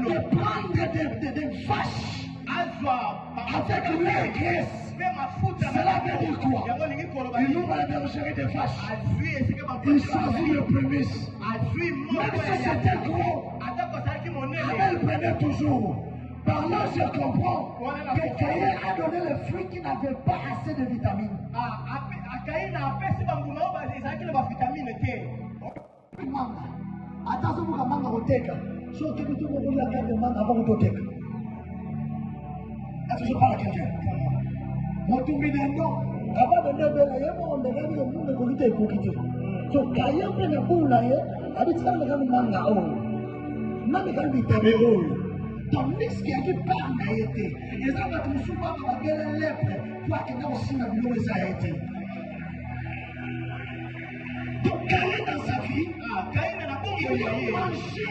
de prendre des vaches avec leur graisse. Cela veut dire quoi? Ils n'ont pas la bergerie des vaches. Ils choisissent le prémisse. Même si c'était gros, Abel prenait toujours. Par là, je comprends que Caïn a donné le fruit qui n'avait pas assez de vitamines. Attention, vous avez un teka. Si vous avez un teka, avant de teka. Est-ce que je parle à quelqu'un? Mon tout minendo, avant de lever la yama, on devait dire que nous ne pouvons pas. So, Caïn prend le bout là, avec ça, on a un manga. Même quand il est tandis qu'il y a du pain à été. Et ça va tout souvent dans la belle lèpre. Toi qui n'as aussi la vie où ça a été. Donc, Caïn dans sa vie, il a mangé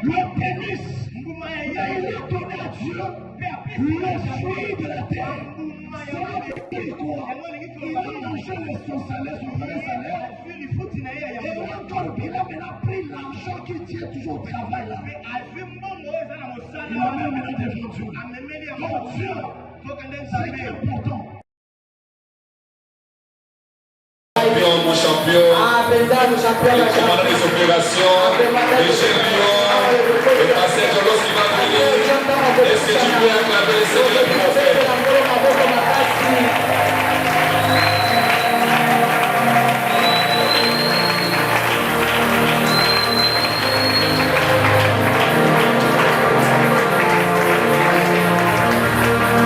le pénis. Il a donné à Dieu le fruit de la terre. Ça veut dire quoi? Il a mangé son salaire, son vrai salaire. Et encore, il a maintenant pris l'argent qui tient toujours au travail là. Il a même maintenant défendu. Donc Dieu, c'est important. Mon champion, le commandant des opérations, le génial, le passé de l'os qui va venir. Est-ce que tu peux acclamer le Seigneur pour mon frère?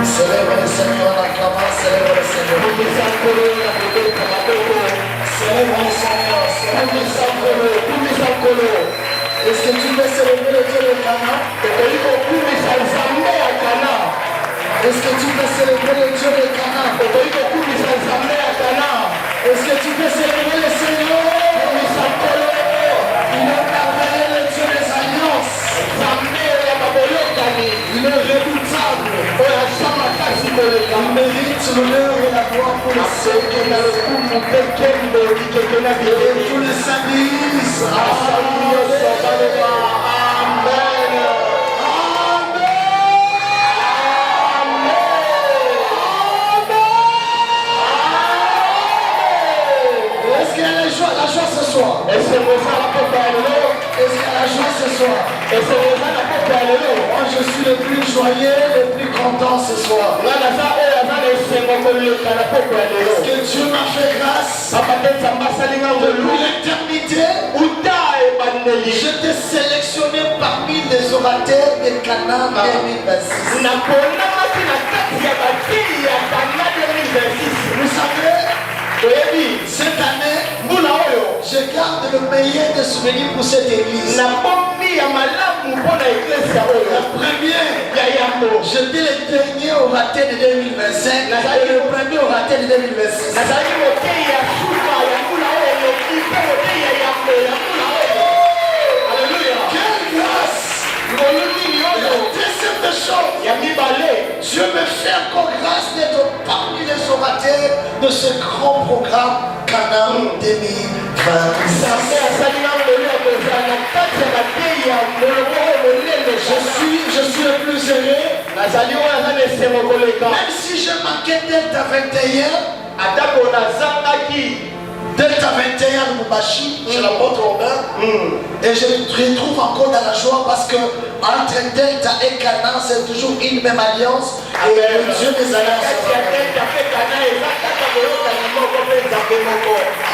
Célèbre le Seigneur en acclamant, célèbre le Seigneur. Célèbre le Seigneur, célèbre le Seigneur. Est-ce que tu veux célébrer le Dieu de Cana? Est-ce que tu veux célébrer le Dieu de Cana? Est-ce que tu veux célébrer le Seigneur? Il est merveilleux, le Dieu des alliances. Il est redoutable. Il mérite l'honneur et la gloire pour le Seigneur. Et tous les saints disent Amen. Est-ce qu'il y a la joie ce soir? Est-ce qu'il y a la joie ce soir? Moi je suis le plus joyeux, le plus content ce soir. Est-ce que Dieu m'a fait grâce? Depuis l'éternité, j'étais sélectionné parmi les orateurs de Cana 2026. Vous savez, cette année, je garde le meilleur des souvenirs pour cette église. La première, j'étais le dernier orateur de 2025 et le premier orateur de 2026. Alléluia. Quelle grâce! La deuxième des choses, Dieu me fait encore grâce d'être parmi les orateurs de ce grand programme Canaan 2026. Je suis le plus heureux. Même si je manquais Delta 21, Delta 21 de Mubashi, chez l'apôtre Robin, et je me retrouve encore dans la joie parce que entre Delta et Canaan, c'est toujours une même alliance. Et le Dieu des alliances.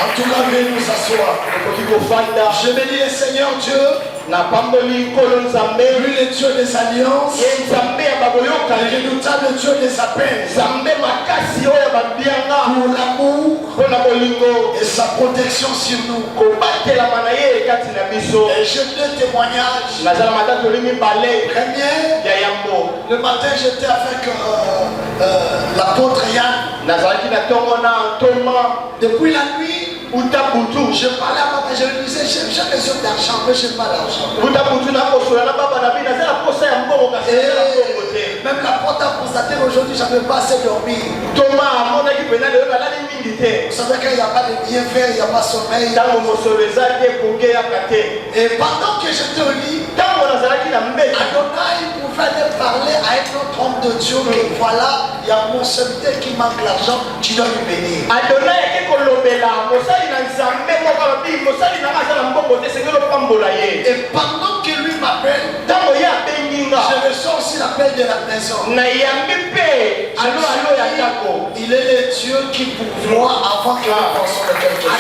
En tout cas, venez nous asseoir. Je bénis le Seigneur Dieu. Lui le Dieu des alliances, le redoutable Dieu des appels, pour l'amour et sa protection sur nous. Et j'ai deux témoignages. Premier, le matin j'étais avec l'apôtre Yann. Depuis la nuit, je parlais à papa, je lui disais, j'ai besoin d'argent, mais je n'ai pas d'argent. Même la porte a constaté qu'aujourd'hui, je n'avais pas assez dormi. Thomas, mon équipe, vous savez qu'il n'y a pas de bienfait, il n'y a pas de sommeil. Et pendant que j'étais au lit, Adonai pouvait aller parler à un autre homme de Dieu que voilà, il y a mon serviteur qui manque l'argent, tu dois lui bénir. Et pendant que lui m'appelle, je reçois aussi l'appel de la maison. Il est le Dieu qui pourvoit avant que nous pensions de quelque chose.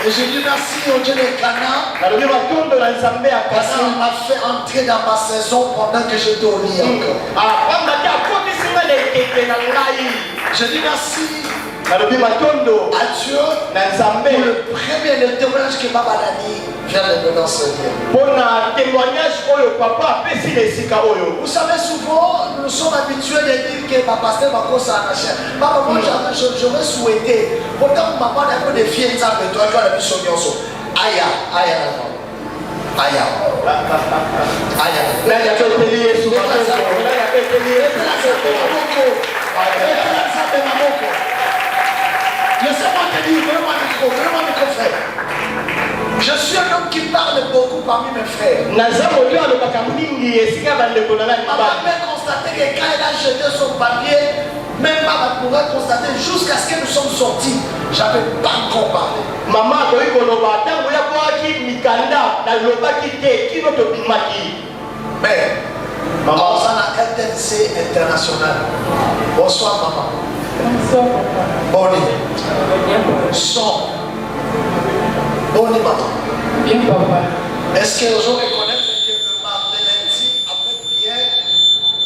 Et je dis merci au Dieu de Cana parce qu'il m'a fait entrer dans ma saison pendant que j'étais au lit encore. Je dis merci à Dieu pour le premier témoignage que Baba Dani vient de donner dans ce lieu. Vous savez, souvent, nous sommes habitués de dire que ma pasteur m'a causé un achat. Papa, moi, j'aurais souhaité, pourtant, maman a un peu de fièvre, ça me doit faire la mission. Aïe, aïe, aïe. Laissez-moi te dire, donne-moi le micro, frère. Je suis un homme qui parle beaucoup parmi mes frères. Ma mère constatait que quand elle a jeté son papier, même maman pourrait constater jusqu'à ce que nous sommes sortis. J'avais pas encore parlé. Maman, mais maman, ça n'a RTNC international. Bonsoir maman. Bonsoir papa. Bonne. Son. Bonne maman. Bien papa. Est-ce que les gens reconnaissent que le mardi lundi après prière,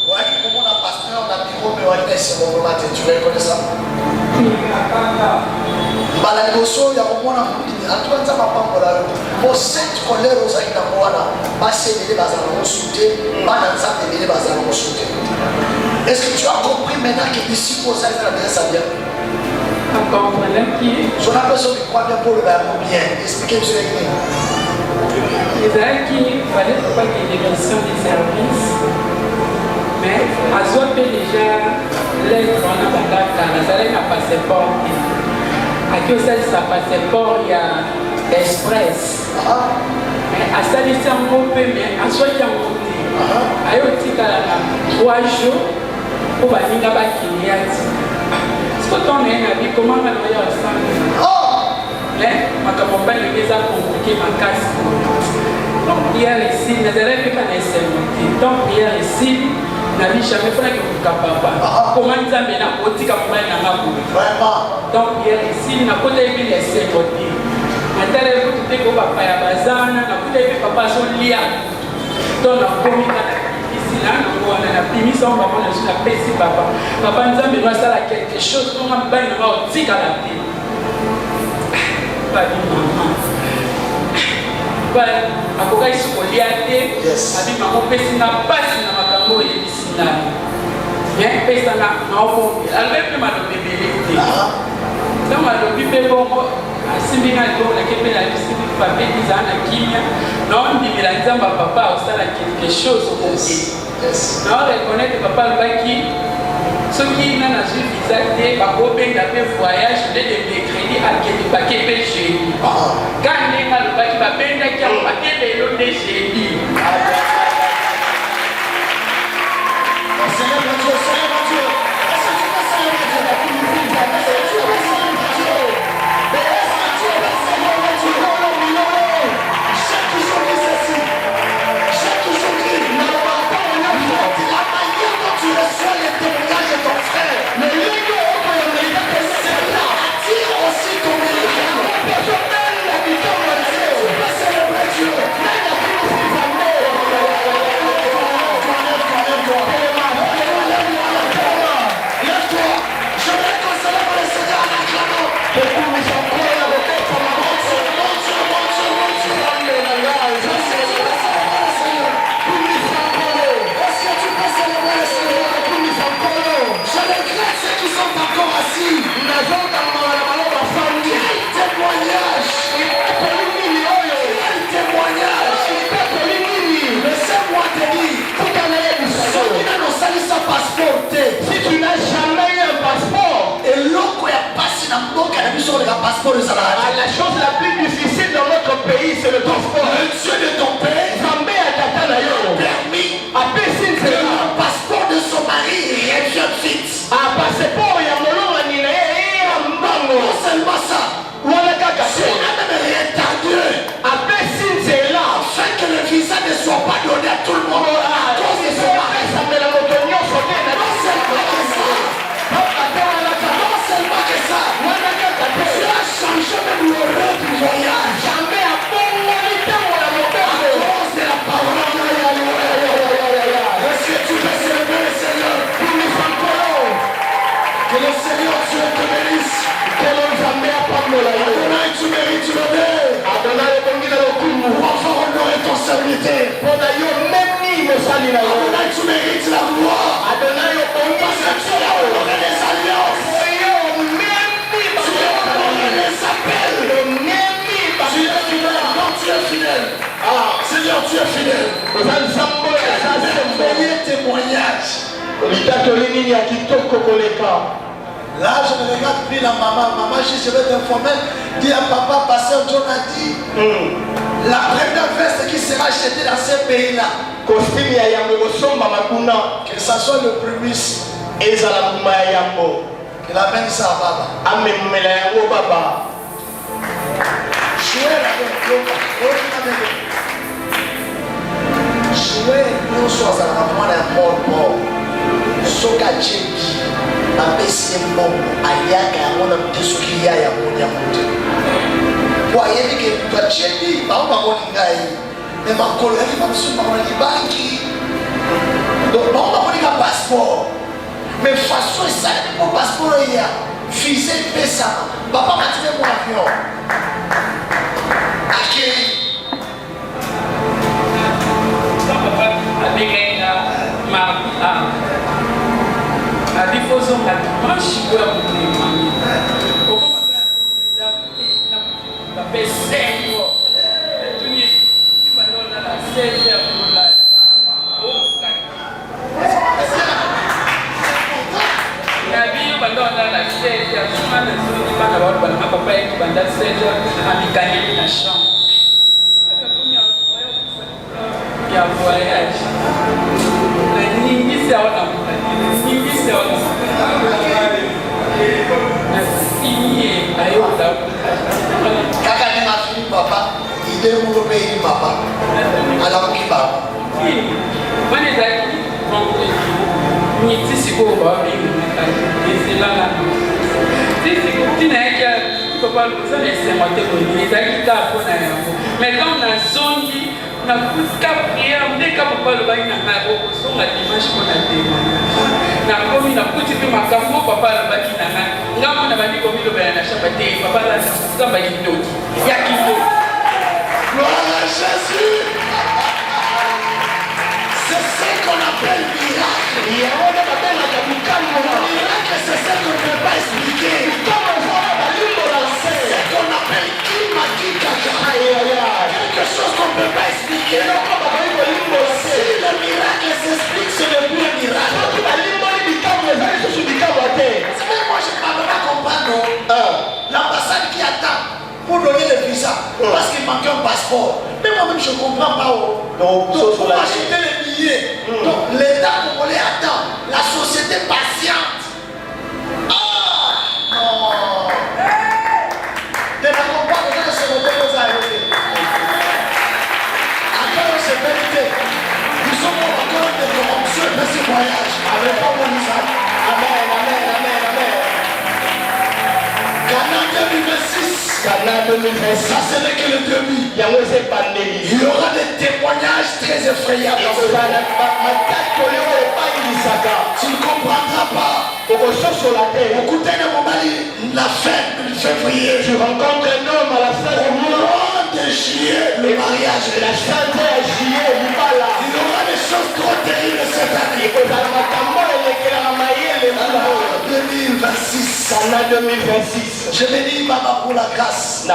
ouais, comme on a pasteur dans le bureau, mais on est c'est mon matin. Tu reconnais ça? Balagoso, il y a un moment en tout cas, ça m'a pas voilà. Pour cette colère aux aïe d'amour, passer les bazars au soutien, balancer les bazars au soutien. Est-ce que tu as compris maintenant que ici, pour ça, ça vient? Encore qui je n'appelle ça qui croit bien pour le verbe bien. Expliquez M. Legné. Les amis qui fallait pas qu'il y ait des missions de service, mais à soi déjà l'être on a battu ça n'a pas passeport. À qui ça passeport il y a express. Mais à ça il s'est un peu mais à soi il y a un côté. À y aussi 3 jours pour venir là-bas qui y a. Quand on est à vie, comment on va y ensemble? Mais ma compagne les a compliqué ma casse. Donc hier ici, mais elle est pas nécessaire. Donc hier ici, n'a jamais fait que vous capable. Comment nous avons bien apporté comme moi n'a pas voulu. Donc hier ici, n'a pas été laissé côté. Maintenant vous tout est au papa ya bazana, n'a pas été papa son lia. Donc la communication là, on a fini son maman, on a fait papa. Papa nous a besoin de quelque chose, on a besoin de dire à la tête. Pas de maman. Voilà, à quoi il se collie à la tête, avec maman, personne n'a pas si n'a pas de et ici là. Bien, personne n'a pas de elle même pas de bébé. Donc, le bébé, bon, si bien à l'époque, la Québec a dit que papa disait à la Kimia, non, on dit que la papa a quelque chose au côté. Non, reconnaître papa le qui ceux qui n'ont pas suivi ça, c'est pas pour bien d'après voyage, de crédit à quel paquet péché. Quand les gens le qui va bien d'après un paquet de l'eau de chéri. Attire aussi ton mérite. passeport de Zalati. La chose la plus difficile dans notre pays, c'est le transport. Le Dieu de ton pays Zambé a permis que le passeport de son mari revienne vite. Non seulement ça, c'est même retardé. Afin que le visa ne soit pas donné à tout le monde à cause de son mari. Non seulement que ça, tu as changé même l'horaire du voyage. De la parole. Est-ce que tu peux célébrer le Seigneur? Que le Seigneur Dieu te bénisse. Adonai, tu mérites l'honneur. Pour avoir honoré ton serviteur. Adonai, tu mérites la gloire. Parce que tu as honoré les alliances. Tu as honoré les appels. Tu es fidèle. Non, tu es fidèle. Seigneur, tu es fidèle. Merveilleux témoignage. Là, je me regarde puis la maman. Maman, je vais t'informer. Dis à papa, pasteur John a dit la première veste qui sera achetée dans ces pays-là, que ça soit le prémisse. Il amène ça à Baba. Jouer, nous sommes à la mort. Soka Tchéki, ma pessie bon, Ayaka, mon ami Sokia, mon yamoute. Voyez que tu as Tchéki, par ma moningaï, et ma collègue, ma soeur, ma banki. Donc, ma moninga passeport. Mais façon, ça, mon passeport, il y a visé, pesa. Papa m'a tiré mon avion. Accueilli. A diffusion de la dimanche, je vais vous dire, la PC, papa, il est mon pays, papa. Alors qui va? Mais quand on a zongi, on a plus qu'à prier, on est capable de le bailler dans la dimanche pour la témoignage. Na komi na kuti pe makambo papa la baki na nga. Ngamo na bani komi lo ba na chapate papa la samba kindoki. Ya kindoki. Gloire à Jésus. C'est ce qu'on appelle miracle. Miracle, c'est ce qu'on ne peut pas expliquer. C'est ce qu'on appelle quelque chose qu'on ne peut pas expliquer. Si le miracle s'explique, ce n'est plus un miracle. Moi, je ne peux pas comprendre l'ambassade qui attend pour donner le visa parce qu'il manque un passeport. Mais moi-même, je ne comprends pas. Donc, pour acheter les billets, donc l'État congolais attend, la société patiente. Non. De la compagnie, de ce modèle, vous arrivez. Encore, c'est vérité. Nous sommes encore des corruptions de ce voyage. Avec pas mon visa. Amen, amen, amen, amen. Ghana 2026. Ça, ce n'est que le début. Il y aura des témoignages très effrayants. Tu ne comprendras pas. Au côté de mon mari, la fin février, Tu rencontres un homme à la fin du mois. de juillet, le mariage est là. Il y aura des choses trop terribles cette année. 2026. Je bénis Baba pour la grâce. Il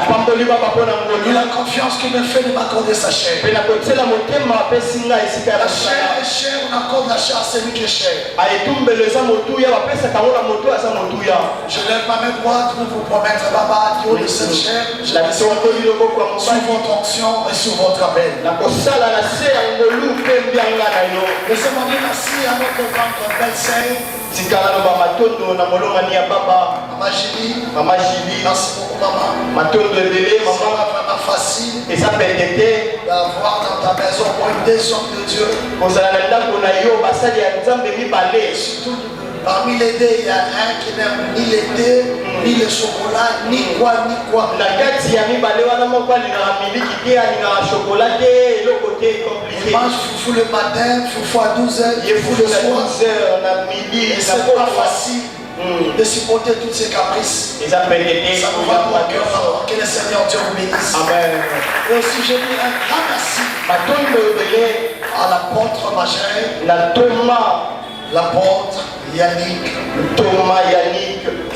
a confiance qu'il me fait de m'accorder sa chair. La chair est chère, on accorde la chair à celui qui est cher. Je lève ma main droite pour vous promettre, Baba, du haut de cette chair, je vais sous votre onction et sous votre appel. Laissez-moi dire merci à notre grande belle-sœur. Maman Julie, merci beaucoup maman. C'est pas vraiment facile d'avoir dans ta maison des hommes de Dieu. Surtout parmi les deux, il y a un qui n'aime ni les thé, ni le chocolat, ni quoi. Il mange foufou le matin, foufou à 12h, foufou le soir. C'est pas facile de supporter toutes ces caprices. Ça nous va pour le cœur. Que le Seigneur Dieu vous bénisse. Amen. Et aussi je dis un grand merci à l'apôtre Magin, l'apôtre Yannick,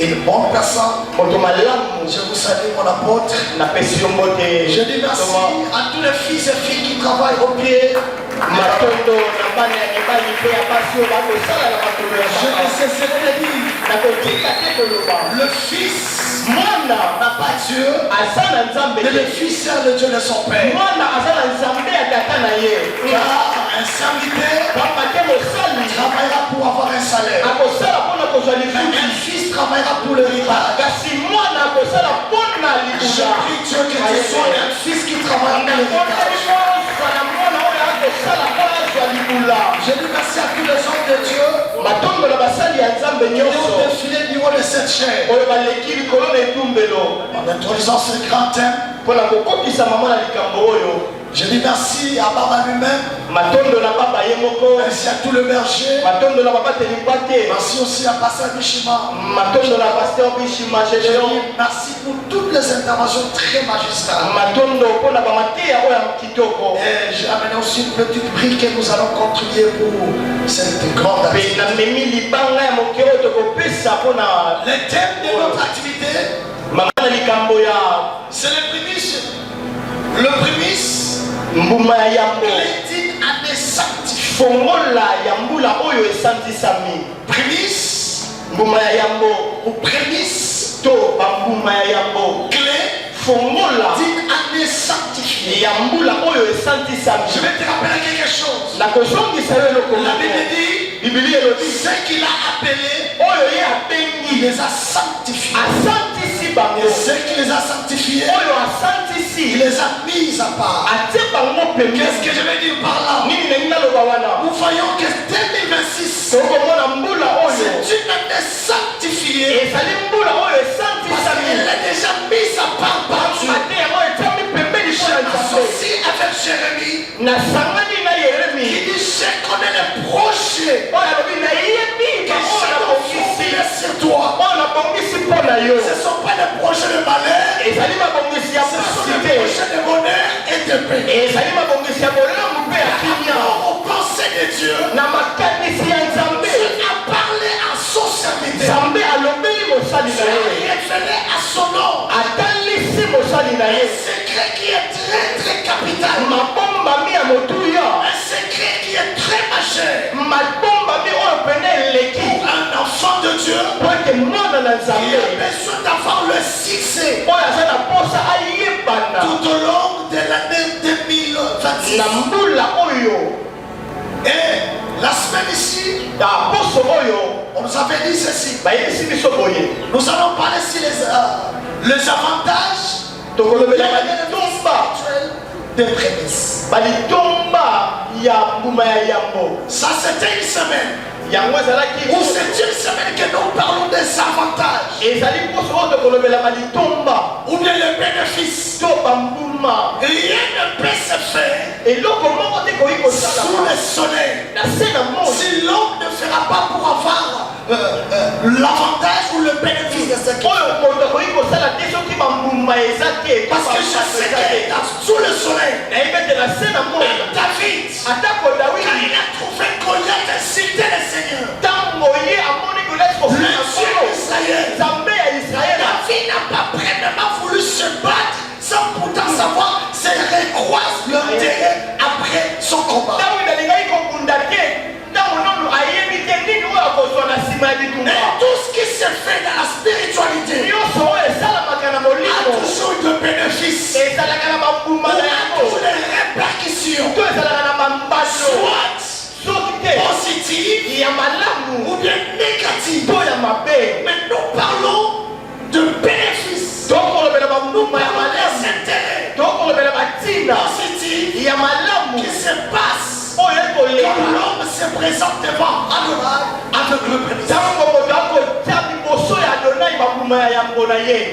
une bonne personne. Je vous salue mon apôtre. Je dis merci à tous les fils et filles qui travaillent au pied. Je ne cesse de dire, le fils n'a pas Dieu, mais le fils sert de Dieu de son Père. Car un serviteur travaillera pour avoir un salaire. Mais un fils travaillera pour le rival. Je prie Dieu que tu sois un fils qui travaille pour le rival. Je dis merci à tous les hommes de Dieu qui ont défilé du haut de cette chair en introduisant ce grand thème. Je dis merci à Baba lui-même. Merci à tout le berger. Merci aussi à Pasteur Bishima. Je dis merci pour toutes les interventions très magistrales. Et j'ai amené aussi une petite brique que nous allons contribuer pour cette grande activité. Le thème de notre activité, c'est le prémisse. Le prémisse. Clédine à des sanctifiés. Prémisse. Ou prémisse. Clé. Dine à des sanctifiés. Je vais te rappeler quelque chose. La Bible dit, ceux qu'il a appelés, il les a sanctifiés. Et ceux qui les a sanctifiés, il les a mis à part. Qu'est-ce que je vais dire par là? Nous voyons que 2026, c'est une année sanctifiée. Parce qu'elle est déjà mise à part par Dieu. Associé avec Jérémie, qui dit je connais les projets que j'ai formulés sur toi. Ce ne sont pas des projets de malheur, ce sont des projets de bonheur et de paix. Aux pensées de Dieu, Dieu a parlé à son serviteur. Il a révélé à son nom un secret qui est très très capital, un secret qui est très majeur pour un enfant de Dieu. Il a besoin d'avoir le succès tout au long de l'année 2026. Et la semaine ici, on nous avait dit ceci. Nous allons parler sur les avantages des prémices. Ça c'était une semaine. Ou c'est une semaine que nous parlons des avantages ou bien les bénéfices. Rien ne peut se faire sous le soleil si l'homme ne fera pas pour avoir l'avantage ou le bénéfice de ce qu'il fait. Parce que je sais que sous le soleil, même David, quand il a trouvé Goliath insulter le Seigneur, le Dieu d'Israël, David n'a pas premièrement voulu se battre sans pourtant savoir s'il recroise leur terrain après son combat. Mais tout ce qui se fait dans la spiritualité a toujours de bénéfices, a toujours des répercussions, soit positives ou bien négatives. Mais nous parlons de bénéfices. Nous parlons des intérêts positifs qui se passent quand l'homme se présente devant Adonai avec le prémisse.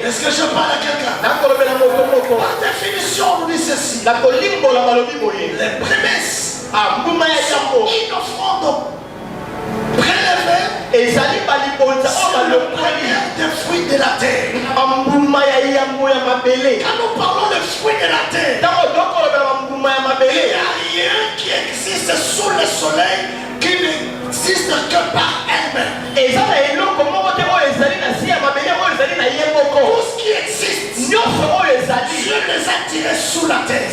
Est-ce que je parle à quelqu'un? Par définition, on nous dit ceci. Les prémices sont une offrande prélevée le premier des fruits de la terre. Quand nous parlons de fruits de la terre, il n'y a rien qui existe sous le soleil qui n'existe que par elle-même. Tout ce qui existe, Dieu les a tirés sous la terre.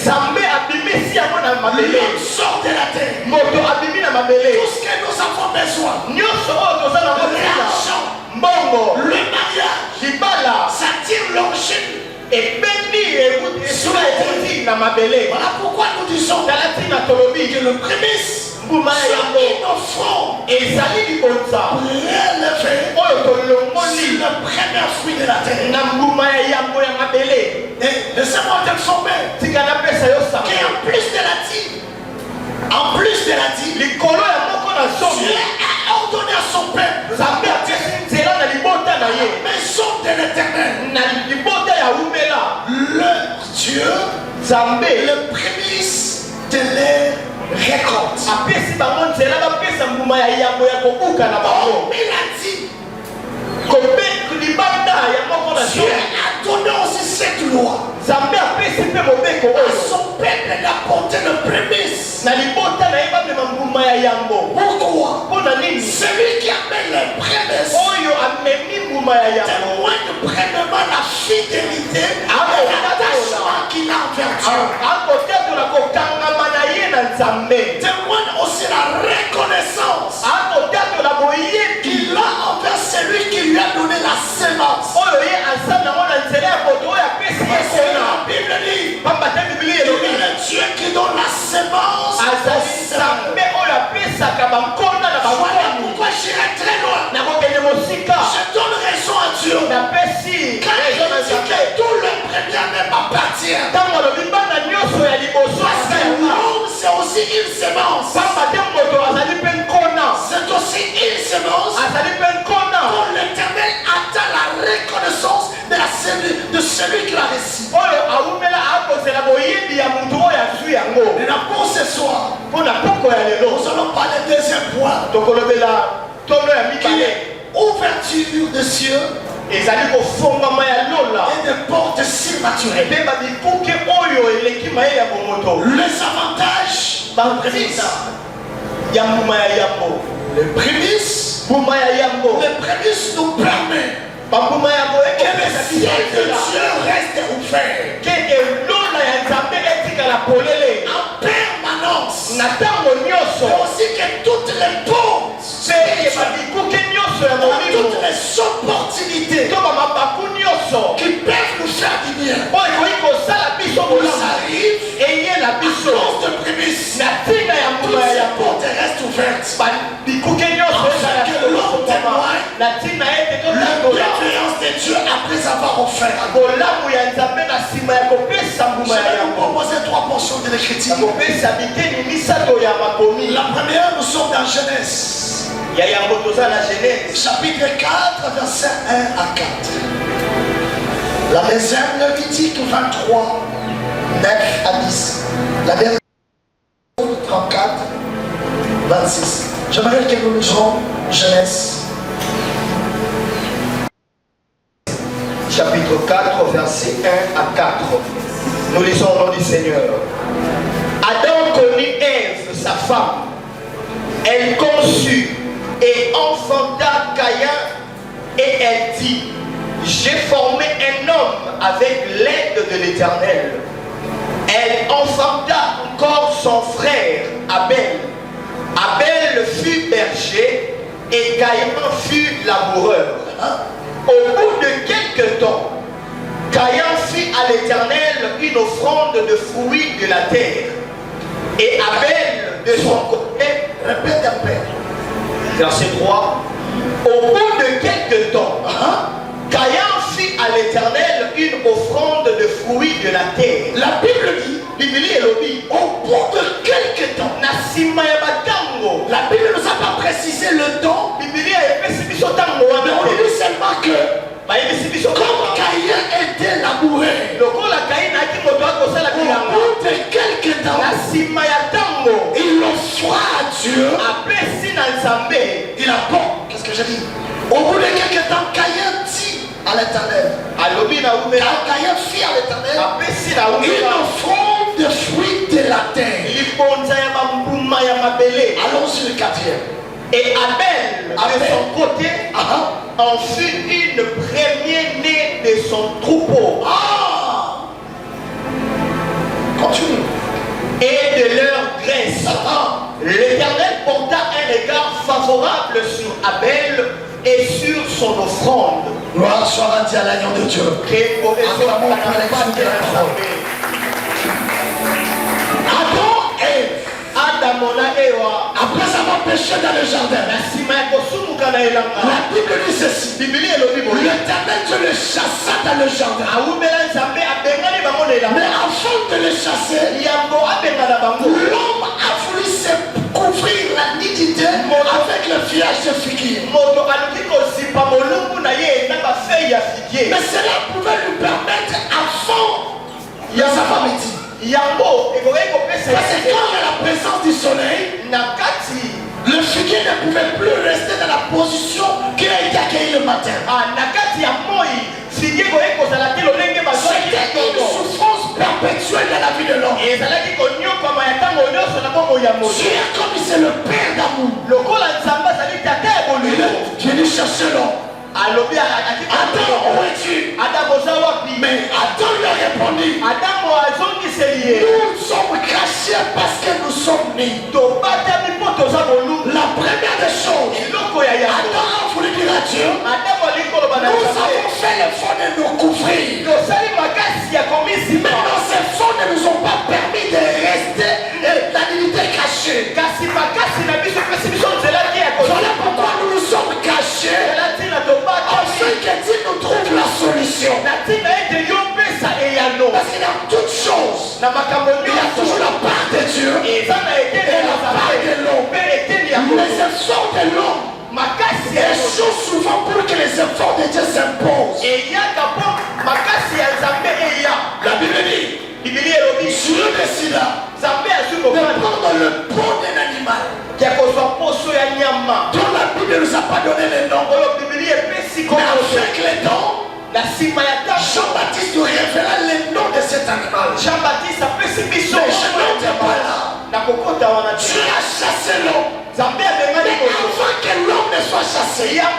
L'homme sort de la terre. Tout ce que nous avons besoin, l'argent, le mariage, ça tire l'origine. Voilà pourquoi nous disons que le prémisse soit une offrande prélevée sur le premier fruit de la terre. Et laissez-moi t'informer qu'en plus de la dîme, Dieu a ordonné à son peuple la maison de l'Éternel, leur Dieu, le prémisse de leur récolte. Oh, il a dit, Dieu a donné aussi cette loi à son peuple d'apporter le prémisse. Pourquoi? Celui qui amène les prémices témoigne premièrement la fidélité et l'attachement qu'il a envers Dieu. Témoigne aussi la reconnaissance qu'il a envers celui qui lui a donné la sémence. La Bible dit, il est le Dieu qui donne la sémence. Voilà pourquoi j'irai très loin. Je donne raison à Dieu. Quand il dit que tout le premier même appartient. Parce que l'homme c'est aussi une sémence. C'est aussi une sémence. Quand l'Éternel attend la reconnaissance de celui qui l'a reçu. Et là pour ce soir, nous allons parler de deuxième point, qui est ouverture des cieux et des portes surnaturelles. Les avantages les prémices nous permettent que le ciel de Dieu reste ouvert en permanence, mais aussi que toutes les portes, toutes les opportunités qui peuvent nous faire du bien nous arrivent à cause de prémices. Toutes ces portes restent ouvertes afin que l'homme témoigne la bienveillance de Dieu après avoir offert. Je vais vous proposer trois portions de l'écriture. La première, nous sommes dans Genèse. Chapitre 4, verset 1 à 4. La deuxième, Lévitique 23, 9 à 10. La dernière, 34, 26. J'aimerais que nous lisions Genèse chapitre chapitre 4, verset 1 à 4. Nous lisons au nom du Seigneur. Adam connut Ève, sa femme. Elle conçut et enfanta Caïn, et elle dit, j'ai formé un homme avec l'aide de l'Éternel. Elle enfanta encore son frère Abel. Abel fut berger et Caïn fut laboureur. Au bout de quelque temps, Caïn fit à l'Éternel une offrande de fruits de la terre. Et Abel, de son côté, répète un peu. Verset 3. Au bout de quelque temps, Caïn fit à l'Éternel une offrande de fruits de la terre. La Bible dit, au bout de quelque temps, la Bible ne nous a pas précisé le temps, mais on dit seulement que comme Caïn était labouré, au bout de quelque temps, il offra à Dieu, il a bon, qu'est-ce que j'ai dit? Au bout de quelque temps, Caïn dit à l'Éternel, Caïn fit à l'Éternel une offrande de fruits de la terre. Allons-y le quatrième. Et Abel, de son côté, en fut une première-née de son troupeau. Continue. Et de leur graisse. L'Éternel porta un regard favorable sur Abel et sur son offrande. Gloire soit rendue à l'agneau de Dieu. Acclamons pour l'élection de la parole. Après avoir péché dans le jardin, la Bible dit ceci. L'Éternel Dieu le chassa dans le jardin. Mais avant de le chasser, l'homme a voulu se couvrir la nudité avec le feuillage de figuier. Mais cela pouvait lui permettre avant de s'affamiter. Parce que quand il y a la présence du soleil, le figuier ne pouvait plus rester dans la position qu'il a été accueilli le matin. C'était une souffrance perpétuelle dans la vie de l'homme. Dieu, comme il c'est le Père d'amour, il est venu chercher l'homme. Adam, où es-tu? Mais Adam lui a répondu, nous sommes cachés parce que nous sommes nés. La première des choses, Adam a voulu dire à Dieu, nous avons fait l'effort de nous couvrir, mais nos efforts ne nous ont pas permis de rester la dignité cachée. Voilà pourquoi nous nous sommes cachés, afin que Dieu nous trouve la solution. Parce qu'il y a toutes choses, il y a toujours la part de Dieu et la part de l'homme. Les efforts de l'homme échouent souvent pour que les efforts de Dieu s'imposent. La Bible dit, Dieu décida de prendre le peau d'un animal dont la Bible ne nous a pas donné le nom. Mais avec les dons, Jean-Baptiste nous révéla le nom de cet animal. Mais je n'étais pas là. Dieu a chassé l'homme. Mais avant que l'homme ne soit chassé, la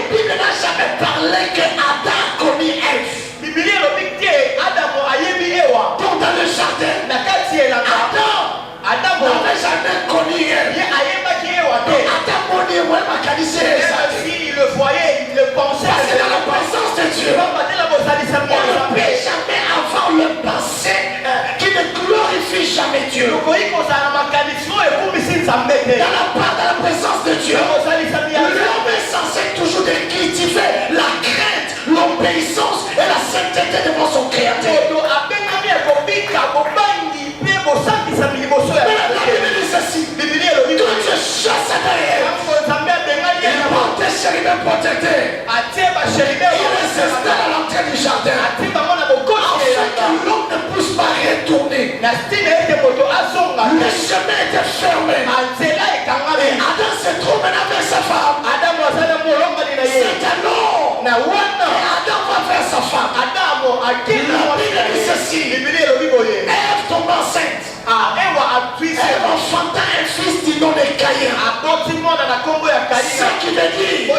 Bible n'a jamais parlé que Adam connut Ève. Donc dans le jardin, Adam n'avait jamais connu Ève. Adam il le voyait, il le pensait. Parce que dans la présence de Dieu, on ne peut jamais avoir le passé qui ne glorifie jamais Dieu. Dans la présence de Dieu, l'homme est censé toujours de cultiver la crainte, l'obéissance et la sainteté devant son Créateur. La Bible dit ceci, que Dieu chasse derrière. Il portait chérubin protecteur. Il les installe à l'entrée du jardin. Ève tombe enceinte. Elle enfanta un fils du nom de Caïn. Ce qui veut dire,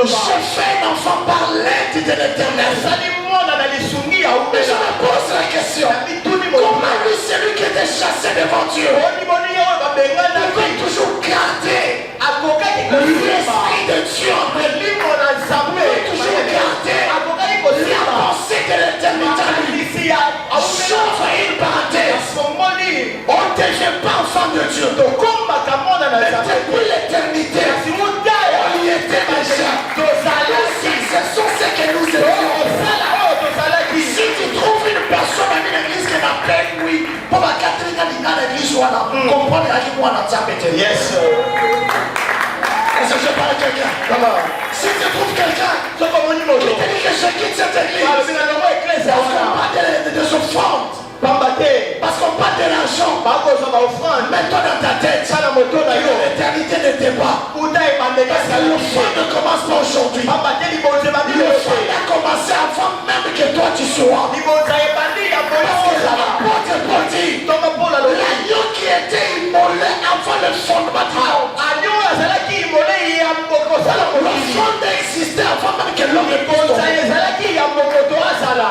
je fais un enfant par l'aide de l'Éternel. Mais je me pose la question, comment lui, celui qui était chassé devant Dieu, pouvait toujours garder l'esprit de Dieu en lui, pouvait toujours garder la pensée de l'éternité en lui. J'ouvre une parenthèse. On ne devient pas enfant de Dieu. Mais depuis l'éternité, on y était déjà. Nous exerçons ce que nous étions. Si tu trouves une personne dans l'église qui m'appelle, oui, pour ma Catherine à l'église, comprendre à qui moi on a tapé. Yes. Est-ce que je parle à quelqu'un? Si tu trouves quelqu'un qui te dit que je quitte cette église, parce qu'on parle des offrandes, parce qu'on parle de l'argent, mais toi dans ta tête, l'éternité n'était pas. Parce que l'offrande ne commence pas aujourd'hui. L'offrande a commencé avant même que toi tu sois. Parce que l'apôtre Paul dit, l'agneau qui était immolé avant le fondement du monde. L'offrande existait avant même que l'homme est tombé.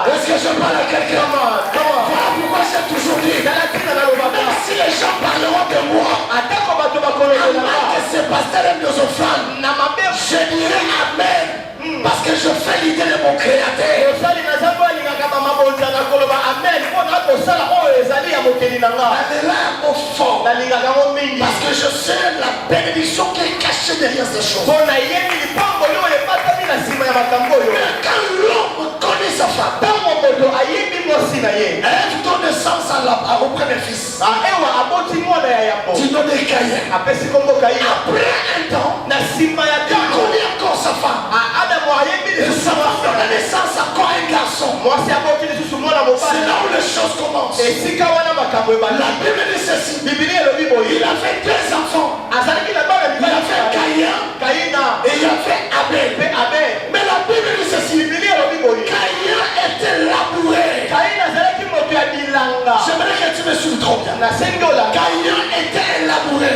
Est-ce que je parle à quelqu'un? Voilà pourquoi j'ai toujours dit, même si les gens parleront de moi, avant que ces pasteurs aiment nos offrandes, je dirai Amen. Parce que je fais l'idée de mon créateur. Parce que je sais la bénédiction qui est cachée derrière ces choses. Mais quand l'homme connaît sa femme, elle donne naissance au premier fils. Tu donnes Caïn. Après un temps, il connaît encore sa femme. Et sa femme donne naissance encore un garçon. C'est là où les choses commencent. La Bible dit ceci. Il avait deux enfants. Il avait Caïn et il avait Abel. Mais la Bible dit ceci. Caïn était labouré. J'aimerais que tu me suives trop bien. Caïn était labouré.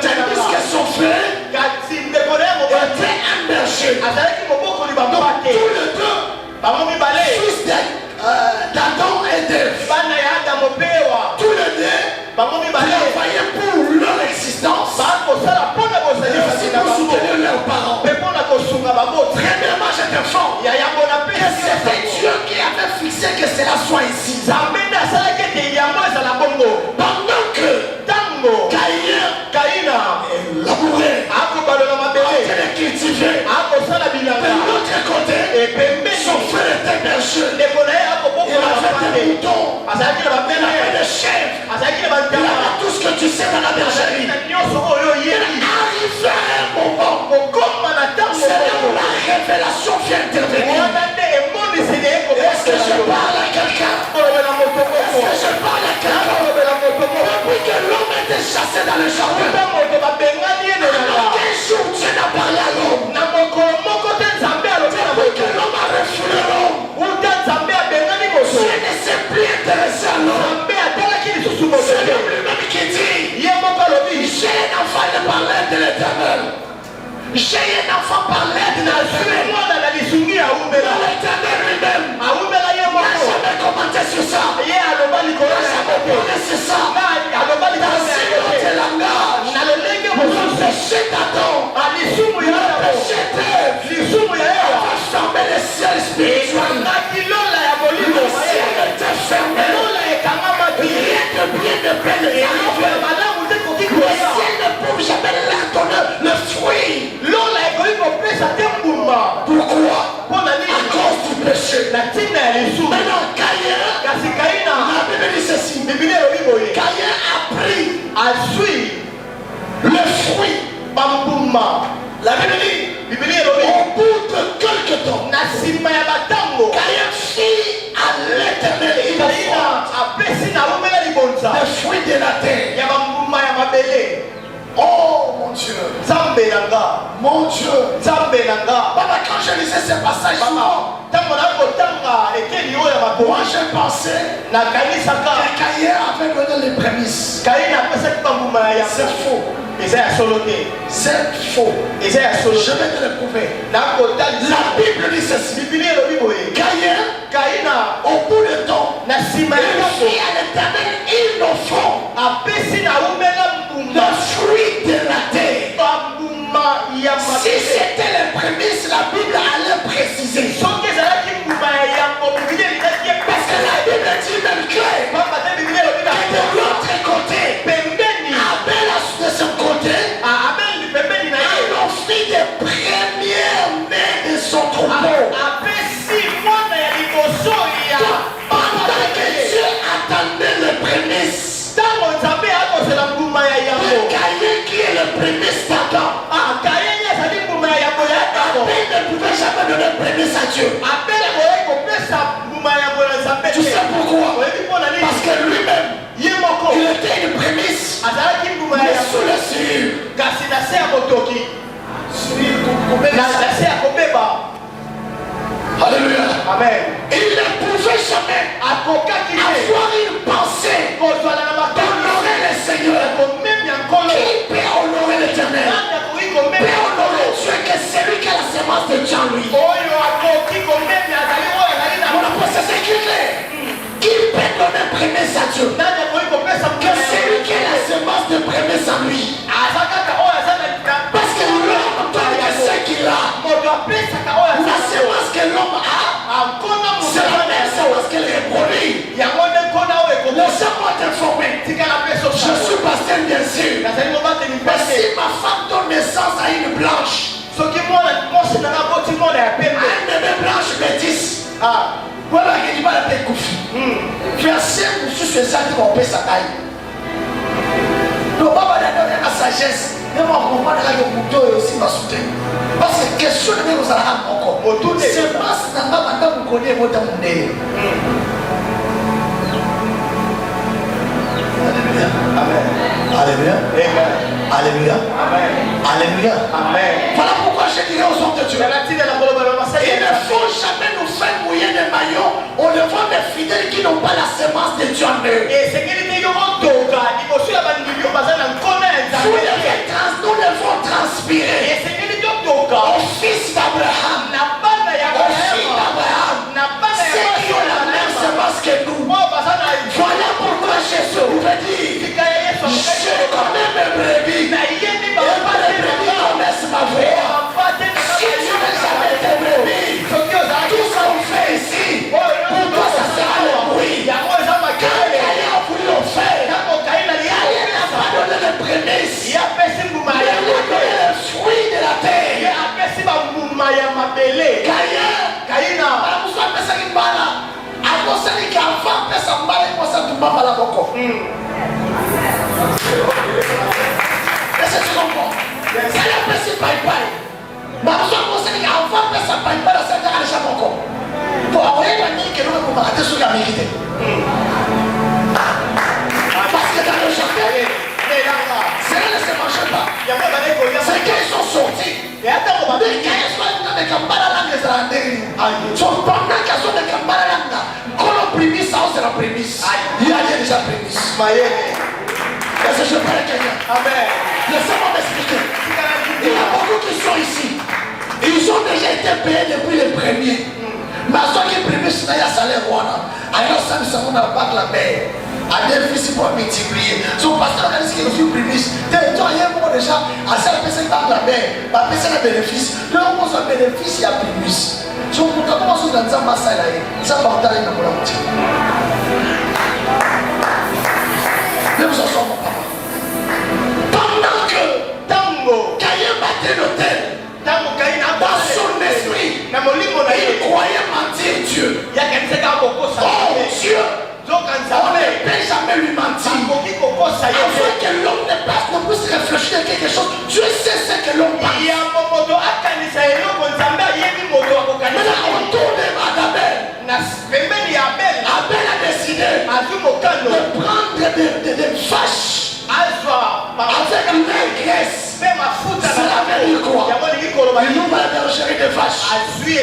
Tandis que son frère était un berger. Donc tous les deux, fils d'Adam et d'Ève, tous les deux travaillaient pour leur existence. Aussi pour soutenir leurs parents. Premièrement, je te forme que c'était Dieu qui avait fixé que cela soit ici. Pendant que Caïn est labouré, en train de cultiver, de l'autre côté, son frère était berger. Il avait des moutons, il avait des chèvres, il avait tout ce que tu sais dans la bergerie. Arrivé à un moment, c'est là où la révélation vient intervenir. Est-ce que je parle à quelqu'un? Est-ce que je parle à quelqu'un? Depuis que l'homme était chassé dans le jardin, un jour Dieu n'a parlé à l'homme. Depuis que l'homme a refoulé l'homme, Dieu ne s'est plus intéressé à l'homme. C'est lui-même qui dit, j'ai un enfant de par l'aide de l'Éternel. J'ai un enfant par l'aide de l'Éternel. L'Éternel lui-même n'a jamais commenté sur ça. N'a jamais parlé sur ça. Dans un autre langage, le péché d'Adam, le péché d'Ève, a fermé le ciel spirituel. Le ciel était fermé. Rien de bien ne peut le arriver. Le ciel ne peut jamais leur donner le fruit. Pourquoi? À cause du péché. Maintenant, Caïn, la Bible dit ceci. Caïn a pris le fruit. La Bible dit, au bout de quelques temps, Caïn fit à l'Éternel une offrande, le fruit de la terre. Oh mon Dieu. Mon Dieu. Papa, quand je lisais ces passages, moi je pensais que Caïn avait donné les prémices. C'est faux. C'est faux. Je vais te le prouver. La Bible dit ceci. Caïn, au bout de temps, il fit à l'Éternel une offrande, le fruit de la terre. Si c'était les prémices, la Bible allait préciser. Parce que la Bible dit même clair que de l'autre côté, Abel de son côté, il offrit des premières-nés de son troupeau. Pendant que Dieu attendait les prémices, Caïn qui est le prémisse d'Adam, Abel ne pouvait jamais donner prémisse à Dieu. Tu sais pourquoi? Parce que lui-même, il était une prémisse, mais sous le sur. Alléluia. Amen. Il ne pouvait jamais avoir une pensée d'honorer le Seigneur. Qui peut honorer l'Éternel? Peut honorer Dieu que c'est lui qui a la semence de Dieu en lui. Mon apôtre, c'est ce qu'il est. Qui peut donner prémisse à Dieu? Que c'est lui qui a la semence de prémisse en lui. Parce que l'homme donne ce qu'il a. La semence que l'homme a, c'est la même semence qu'elle reproduit. Laissez-moi t'informer. Je suis pasteur bien sûr. Mais si ma femme donne naissance à une blanche, à une bébé blanche métisse, voilà qu'il va la découvrir. Tu as 5 ou 6 ça qui vont payer sa taille. Donc, papa n'a donné la sagesse. Mais moi, on va dire que mon dos est aussi ma soutien. Parce que question de nous a encore. C'est pas ce que madame vous connaissez votre monnaie. Alléluia. Amen. Alléluia. Alléluia. Alléluia. Amen. Voilà pourquoi je dirais aux hommes de Dieu. Il ne faut jamais nous faire mouiller des maillots au devant des fidèles qui n'ont pas la semence de Dieu en eux. Nous devons transpirer au fils d'Abraham. Ceux qui ont la même semence que nous. Voilà pourquoi Jésus pouvait dire: je connais mes brebis, et pas les brebis connaissent ma voix. Si tu n'as jamais été brebis, tout ce qu'on fait ici, pour toi ça sera le bruit. Quand Caïn a voulu le faire, Caïn n'a pas donné les prémices, il a donné le fruit de la terre. Caïn a pensé qu'il bala. Akosani qui avant pesa mbala ikosa tubamba la boko. Est-ce que tu comprends? C'est la pesi pai pai. Mais akosani qui avant pesa pai pai ça t'a allé chaque boko. Pour avoir une nuit que nous pouvons rater sur la mérité. Parce que dans le jardin, c'est là ne se mange pas. C'est qu'ils sont sortis. Mais quand ils sont dans les campagnes, pendant qu'ils sont dans les campagnes, quand on prémisse, ça c'est la prémisse. Il y a déjà prémisse. Est-ce que je parle à quelqu'un? Amen. Laissez-moi m'expliquer. Il y a beaucoup qui sont ici. Ils ont déjà été payés depuis les premiers. Mais ceux qui prémissent, il y a un salaire. Alors ça, nous savons pas que la paix. À des fils pour multiplier. Son pasteur a dit qu'il faut prémisse. Il y a déjà à cette personne qui va la paix. La personne a bénéfice. Le moment où on a bénéfice, il y a prémisse. Si on peut commencer dans un massage là, ça va entrer dans la route. Mais vous en sommes mon papa. Pendant que Caïn battait l'autel, dans son esprit, il croyait mentir Dieu. Oh Dieu, on ne peut jamais lui mentir. Afin que l'homme ne puisse réfléchir à quelque chose. Dieu sait ce que l'homme pense. Maintenant, on tourne d'Abel. Abel a décidé de prendre des vaches avec leur graisse. Cela veut dire quoi? Ils n'ont pas la bergerie de vaches. Ils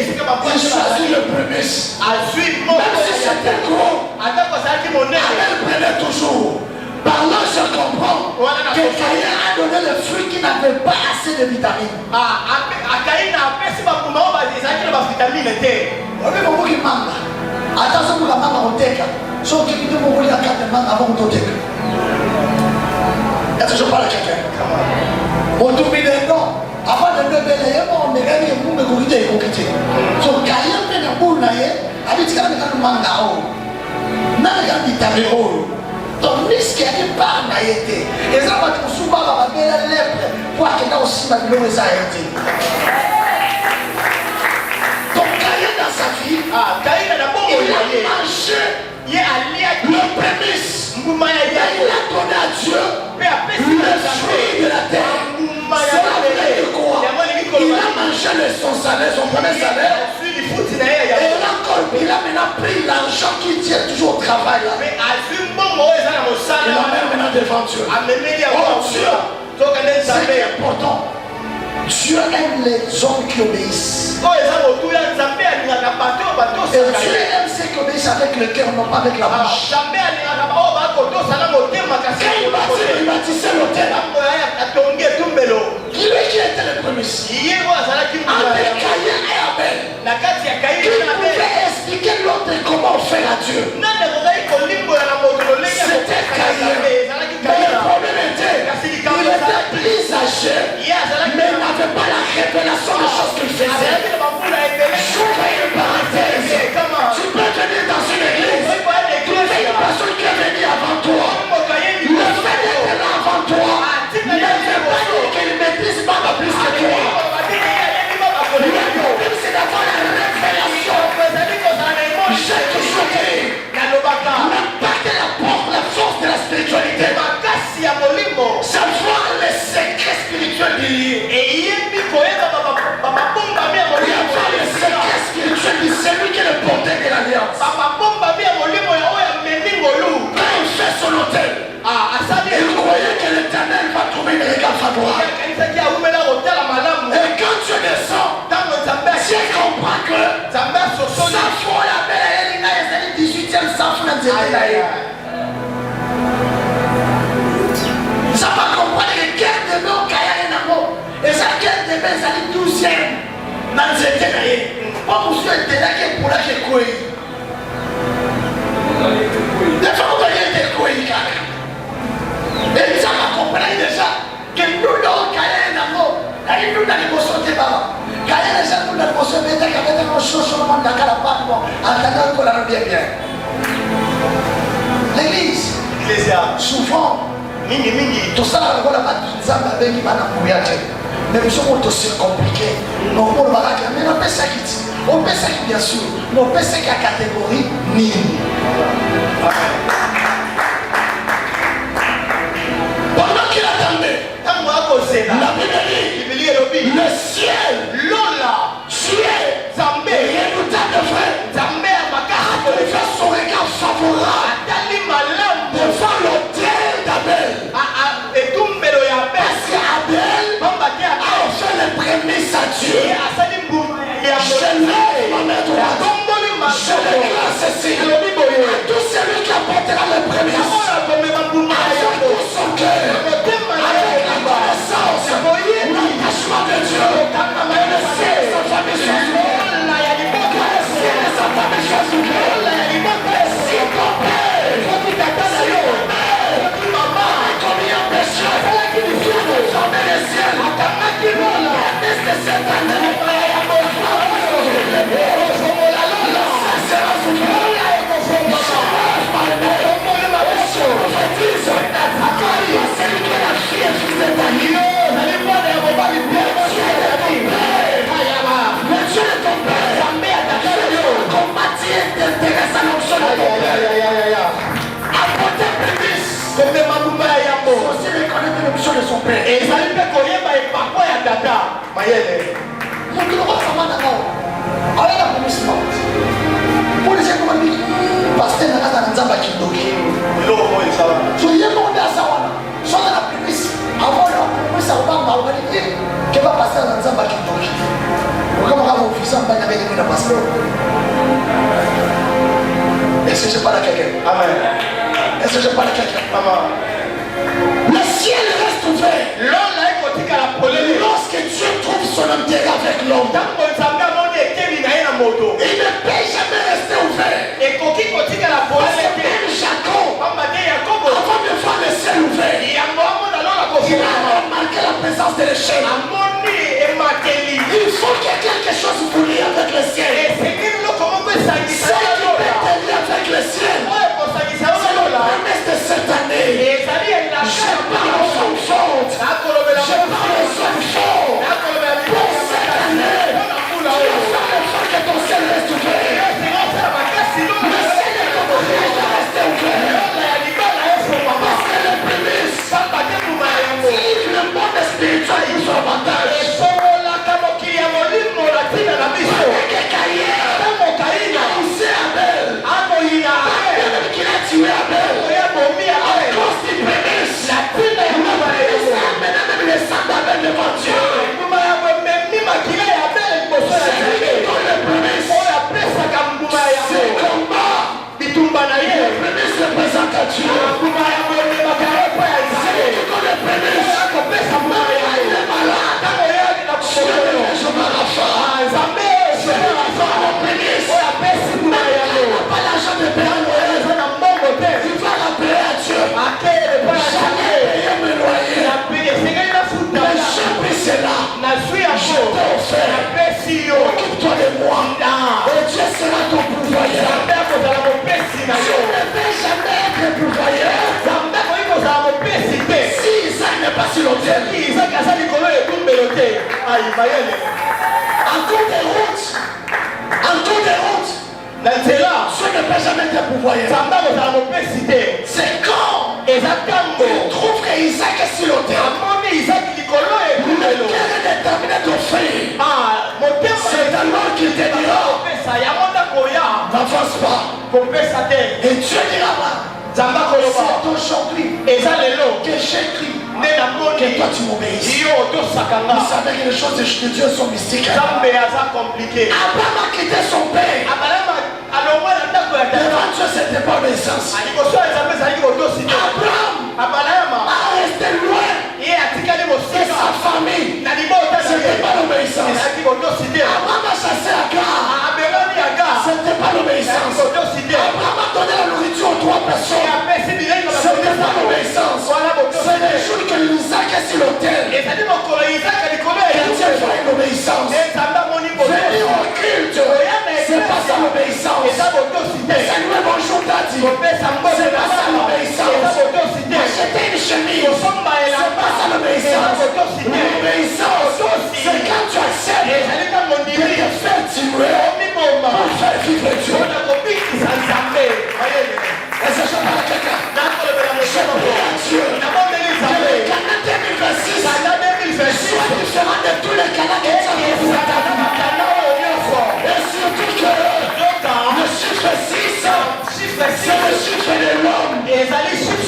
choisissent le prémisse. Même si c'était gros, Abel prenait toujours. Par là, je comprends que Caïn a donné le fruit qui n'avait pas assez de vitamines. Attention pour la maman au teka. Sauf que nous devons la carte de maman avant de teka. Est-ce que je parle à quelqu'un? Au tout milieu, non. Avant de me balayer, on me réveille pour me corriger et concrétiser. Donc, Caïn fait un bout là, a dit que ça me manga. N'a pas dit taméro. Donc, ce qui a été par naïté. Et ça va être souvent à la belle lèpre. Pour qu'il y ait aussi ma vie, ça a été. Donc, Caïn dans sa vie, il a mangé le prémisse. Il a donné à Dieu le fruit de la terre. Cela veut dire quoi? Il a mangé son salaire, son premier salaire. Et il a maintenant pris l'argent qui tient toujours au travail là. Il a maintenant devant Dieu. Oh Dieu, c'est important. Dieu aime les hommes qui obéissent. Et Dieu aime ceux qui obéissent avec le cœur, non pas avec la bouche. Il bâtissait l'autel. Lui qui était le premier. Entre Caïn et Abel, qui pouvait expliquer l'autre comment faire à Dieu. C'était Caïn. Mais le problème était, il était plus âgé, mais il n'avait pas la révélation des choses qu'il faisait. J'ouvre une parenthèse. Tu peux venir dans une église, trouver une personne qui est venue avant toi. Le fait d'être là avant toi ne veut pas dire qu'il ne maîtrise pas plus que toi. Le problème, c'est d'avoir la révélation. J'ai toujours dit, l'impact et la force de la spiritualité, savoir les secrets spirituels liés. Et avoir les secrets spirituels, c'est lui qui est le porteur de l'alliance. Quand il fait son hôtel, il croyait que l'Éternel va trouver une régale favorable. Et quand tu descends, tu comprends que sa foi la belle, il a 18e sa foi dans ça va comprendre que quel de nos cahiers n'a pas. Et ça, quel de mes amis 12e dans le détail. Pas pour ceux qui étaient là qui pour la qui est coué. Des fois, on va y être coué. Et ça va comprendre déjà que nous, nos cahiers n'a pas. Et nous, dans les motions de bas. Cahiers n'a pas dans les motions de bas. Quand on a un chose sur le monde, dans la part, en attendant qu'on la revienne bien. L'église, souvent, tout ça, on va la avec qui va nous mais nous sommes aussi compliqués. On va mais on peut ça qui dit. On peut ça qui bien sûr. On peut ça qui a catégorie ni. Pendant qu'il attendait, la Bible dit le ciel, l'Ola, ciel, Zambé, redoutable frère, a fait son regard favorable devant l'autel d'Abel. Parce qu'Abel a offert les prémices à Dieu. Je lève ma main droite. Je déclare ceci à tout celui qui apportera les prémices avec tout son cœur, avec la connaissance, l'attachement de Dieu, et le ciel et sa famille choisie. Que le ciel et sa famille choisie. Et s'il te plaît, maman, combien de péchés fermer les ciels. Reste cette année. Ça sera de son père. Et ça lui fait connaître papa et tata. Mayele. Mon Dieu, on va s'en mettre là. Allez la police morte. Pour les gens comme dit, pasteur n'a pas d'anzamba qui doki. Il a au moins ça. Je lui ai demandé à ça. Soit dans la police. Avant la police, ça va pas Est-ce que je parle à quelqu'un? Amen. Est-ce que je parle à quelqu'un? Amen. Le ciel reste ouvert. Lorsque Dieu trouve son intérêt avec l'homme, il ne peut jamais rester ouvert. Même Jacob, avant de voir le ciel ouvert, il a remarqué la présence de l'échelle. Il faut qu'il y ait quelque chose de lié avec le ciel. Ce qui peut te lier avec le ciel, c'est la promesse de cette année. Je parle aux hommes forts. Je parle aux hommes forts. Pour cette année, tu vas faire l'effort que ton ciel reste ouvert. Le ciel est obligé de rester ouvert. Parce que les prémices vivent le monde spirituel pour son avantage. Occupe-toi de moi. Et Dieu sera ton pourvoyeur. Dieu ne peut jamais être pourvoyeur. Si Isaac n'est pas sur l'autel, en cours de route, Dieu ne peut jamais être pourvoyeur. C'est quand il trouve que Isaac est sur l'autel. Le cœur est déterminé d'offrir. C'est alors qu'il te dira, n'avance pas. Et Dieu dira, c'est aujourd'hui que j'écris que toi tu m'obéisses. Vous savez que les choses de Dieu sont mystiques. Abraham a quitté son père. Devant Dieu, c'était pas obéissance. Abraham a resté loin de sa famille. C'était pas l'obéissance. Abraham a chassé Agar. C'était pas l'obéissance. Abraham a donné la nourriture aux 3 personnes. C'était pas l'obéissance. C'est le jour que Isaac est sur l'autel. Et Dieu fait une obéissance. Venir au culte, c'est pas ça l'obéissance. Saluer bonjour Tati, c'est pas ça l'obéissance. Acheter une chemise, c'est pas ça l'obéissance. L'obéissance, c'est quand tu acceptes de te faire tirer pour faire vivre Dieu. Est-ce que je parle à quelqu'un? Je prie à Dieu que le Canada 2026 soit différent de tous les Canadiens qui sont pour ta vie. Et surtout que le chiffre 6, c'est le chiffre de l'homme. Je suis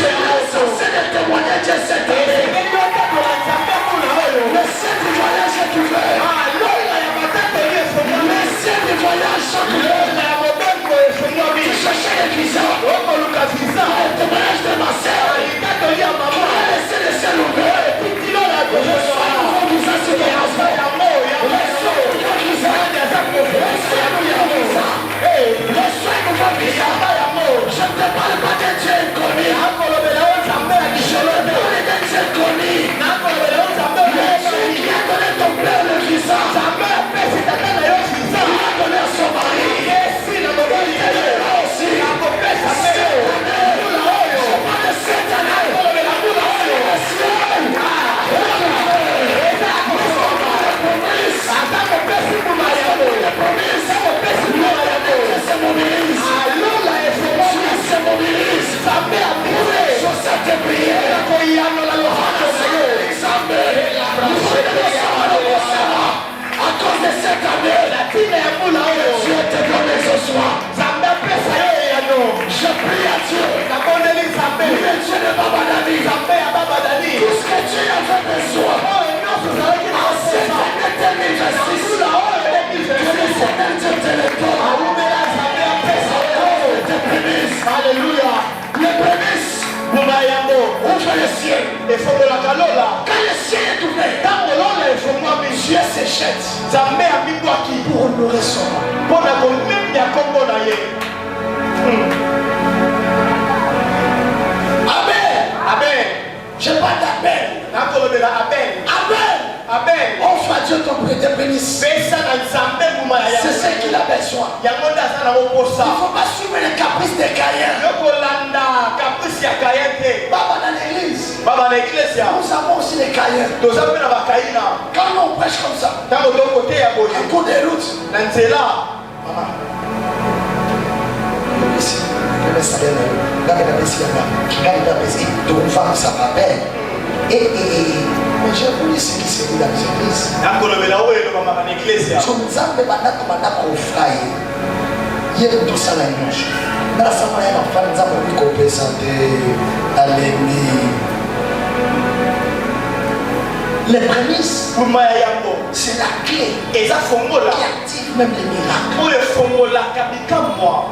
censé de témoigner de cette année. Le ciel du voyage est ouvert. Le ciel du voyage est ouvert. Tu cherchais les visas. Le témoignage de ma sœur. Pour laisser le ciel ouvert. Le soir, nous allons vous assurer à ça. Le soir, nous allons vous je ne te parle pas de Dieu inconnu. Je te parle de Dieu connu. Le Dieu qui a donné ton père le visa. Il a donné à son mari. Il a aussi. Je parle de cette année. Le ciel. À cause de cette année, Dieu te donne ce soir. Je prie à Dieu. Le Dieu de Babadani. Tout ce que Dieu avait besoin. En cette année 2026. Que le Seigneur Dieu te le donne. À cause de tes prémices. dans le ciel. Et faut que la calola. Quand le ciel est ouvert, Dans le long, il faut moi, mais Dieu se jette ça met à mi qui. pour honorer son nom. Pour la même il y a Congo d'ailleurs. Amen. Amen. Je parle d'Abel. Encore de la Amen. Amen. Amen. Offre à Dieu ton prêteur bénisse. Mais ça n'a jamais vous m'a. C'est ce qu'il a besoin. Il y a mon dans la Il ne ça. faut pas suivre les caprices des Caïens. Yokolanda, caprice ya Kayente. Baba dans l'église, Baba na iglesia. nous avons aussi les Caïens. Nous avons na bakaina. Quand on prêche comme ça, Tango do côté ya boye. un coup de route, Na nzela. maman, ici, le message là, là, il a baissé là, il a baissé, donc femme ça m'appelle. Mais j'ai voulu ce qui se dit dans les églises. Nakolobela oyo lo mama na iglesia. Nzambe bandako bandako ofurahi. Yeye tout ça la image. Na sama ya mafanya nzambe biko présenter alléluia. Les prémices, Kuma ya yango. c'est la clé Eza fongola. qui active même les miracles. Oyo fongola kabika moi.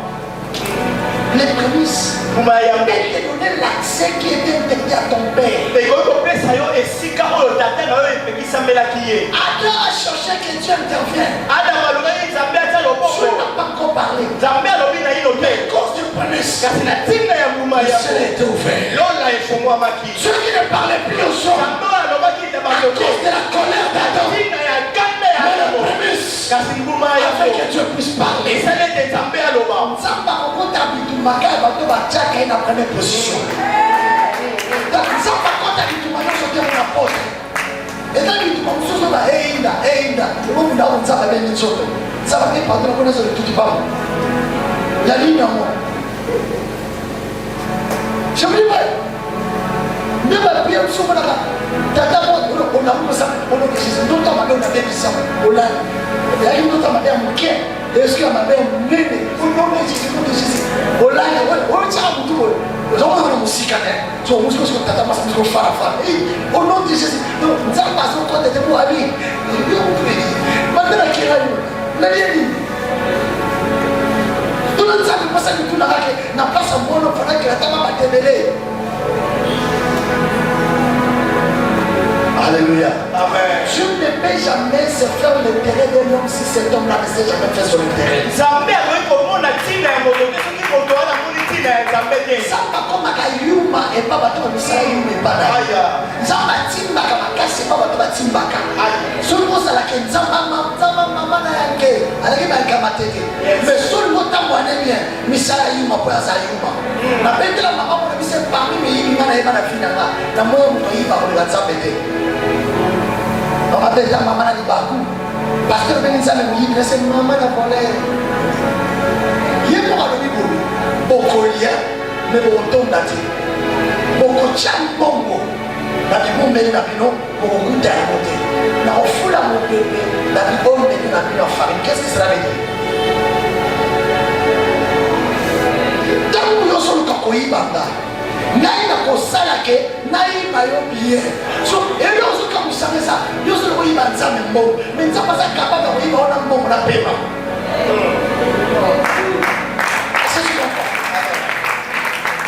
Les prémices, Kuma ya yango. elle te donnait l'accès qui était interdit à ton père. Et ko pesa yo esika oyo tata na yo epekisa melaki ye. Adam a cherché que Dieu intervienne. Adam alobaki Nzambe ata Dieu loboko. n'a pas encore parlé. Nzambe alobi na ino À te. cause du prémice, Kasi na ntina ya mbuma le ya ciel était ouvert. lola efongwamaki. Ceux qui ne parlaient plus aux hommes, Nzambe oyo alobaki na à bato cause de la colère d'Adam, ntina ya kanda ya mais le Adamu. prémice, Kasi mbuma afin yango que Dieu puisse parler. esali ete Nzambe aloba. Nzamba kokota bitumaka ya bato batiaka ye na première position. Donc nzamba akota bituma nyonso te mona pote. Eza bituma mosusu na eyinda omomunda oyo nzamba abengi nzoto. Nzamba abengi pardon mpona ezo lituti pamba. Ya nini yango? Je me dis ouais. Nde bapie mosusu omonaka tata mo onamusa onoke jésus ndoto ya mabe onabebisa olani. Eyaki ndoto ya mabe ya moke. Eske ya mabe ya monene onone jésus ndoto jésus olani oyo tiaka motu boye ozomona na mosika te so mosika osiko tata masa mosiko farafara au nom de jésus donc nzambe azokota te mo abi babelakela yo nayeli tuna nzambe mpasaki tunakake na place mbono fanakela tanga batebele. Alléluia. Amen. Je ne peux jamais se faire l'intérêt d'un homme si cet homme-là ne s'est jamais fait son intérêt. Nzambe akoki komona ntina ya moto te soki moto wana moni ntina ya Nzambe te. Nzambe akomaka yuma epa bato bamisala yuma epa na ye. Aya. Nzambe atimbaka makasi epa bato batimbaka. Aya. Soki ozalaka nzambe mama na yange alaki bayikama te te. Mais soki otambo ane bien misala yuma mpo aza yuma. Nabetela mama mona biso parmi miyibi nga nayeba na fina nga na moyo moto oyiba kolinga nzambe te. Mama beta mama na libaku. Pasteur bengi nzambe moyibi nase mama na volere. Ye moko alobi boye bokolia me bokotonda te bokotya mbongo na bibombeli na bino bokokuta yango te na kofula mopepe na bibombeli na bino ya farine. Qu'est-ce que cela veut dire? Ntango nyonso oluka koyibanga ngai nakosala ke nayiba yo bien so ebi ozokamusanga eza nyonso lokoyiba nzambe mbongo me nzambe aza kapable ya koyiba wana mbongo na pema.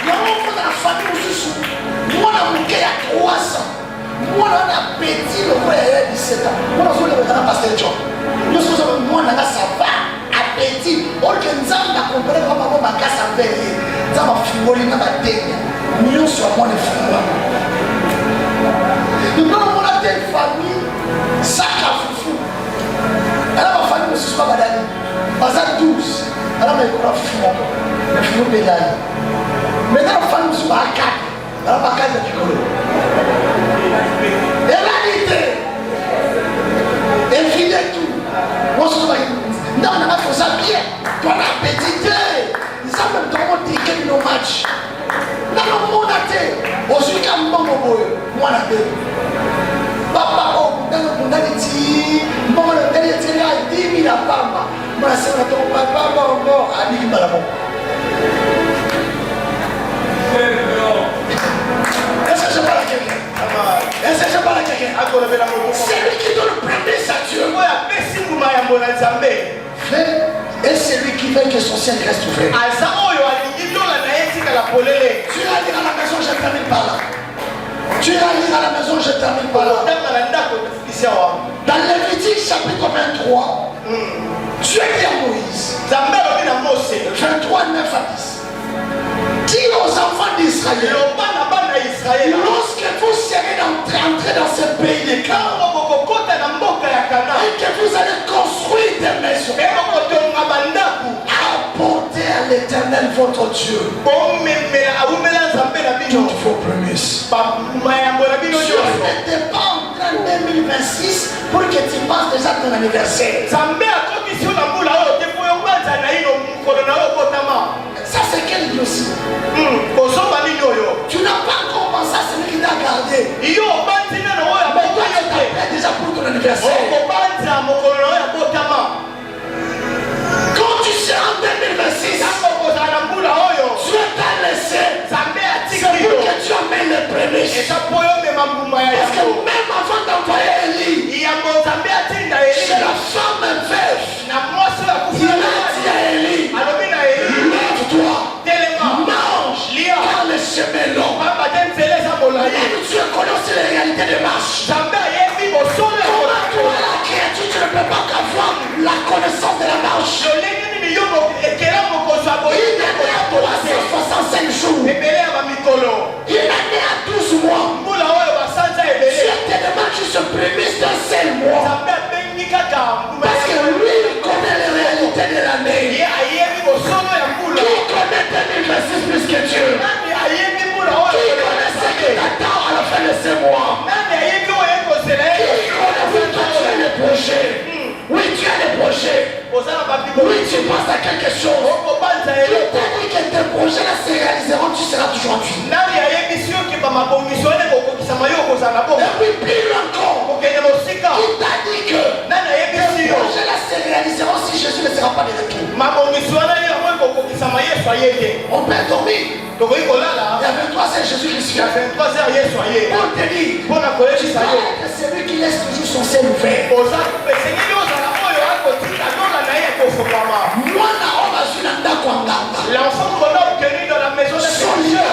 Yango na famille mosusu mwana moke ya 3 ans mwana wana petit lokola ya 17 ans mwana ozolebeka na pasteur John nyonso ozoba mwana nga sava apeti olke nzambe akomprendre kaka bango makasi avere ye nzambe afungoli na batenya nyonso ya mwana efungwama ikomona te famille saka fufu ala bafamille mosusu babadani baza 12 ala mayekola fufu moko mefufu mpenani maintenant famille mosusu baakaki ala bakaki ya likolo elali te efide tu mosusu ndako na ngaki oza bien twana apeti te nzambe ntongo tike bino match nanomona te ozwika mbongo boye mwana be papa obundani ti mbongo na ndani etinga 10 000 ya pamba mwana sema na tongo papa bongo abiki mbala moko. Est-ce que je parle à quelqu'un? Est-ce que je parle à quelqu'un? C'est lui qui donne le prémice à Dieu. Et c'est lui qui veut que son ciel reste ouvert. Tu vas dire à la maison, j'ai terminé par là. Israël. Lorsque vous serez entrés dans ce pays de Canaan, et que vous allez construire des maisons, apportez à l'Éternel votre Dieu toutes vos prémices. Dieu n'était pas en train de 2026 pour que tu passes déjà ton anniversaire. Ça c'est quel Dieu aussi? Tu n'as pas encore pensé à celui qui t'a gardé. Mais toi tu t'appelles déjà pour ton anniversaire. Quand tu seras en 2026, Dieu t'a laissé. C'est pour que tu amènes les prémices. Parce que même avant d'envoyer Élie, c'est la femme veuve. Il a dit à Élie, lève-toi, mange, car le chemin est long. Tu connais aussi les réalités de marche. Comment toi, la créature, tu ne peux pas avoir la connaissance de la marche. Il est né à 365 jours. Il est né à 12 mois. Dieu te demande juste le prémisse d'un seul mois. Parce que lui, il connaît les réalités de l'année. Qui connaît 2026 plus que Dieu? Qui connaît ce qui t'attend à la fin de ce mois? Qui connaît que tu as des projets? Oui, tu as des projets. Oui, tu penses à quelque chose. Qui t'a dit que tes projets là se réaliseront, tu seras toujours en vie. Et puis pire encore, qui t'a dit que tes projets là se réaliseront si Jésus ne sera pas de retour. On peut dormir. Il y a 23 heures, Jésus qui suit. Pour te dire, tu sais que c'est lui qui laisse toujours son ciel ouvert. L'enfant qu'on a obtenu dans la maison de féticheur,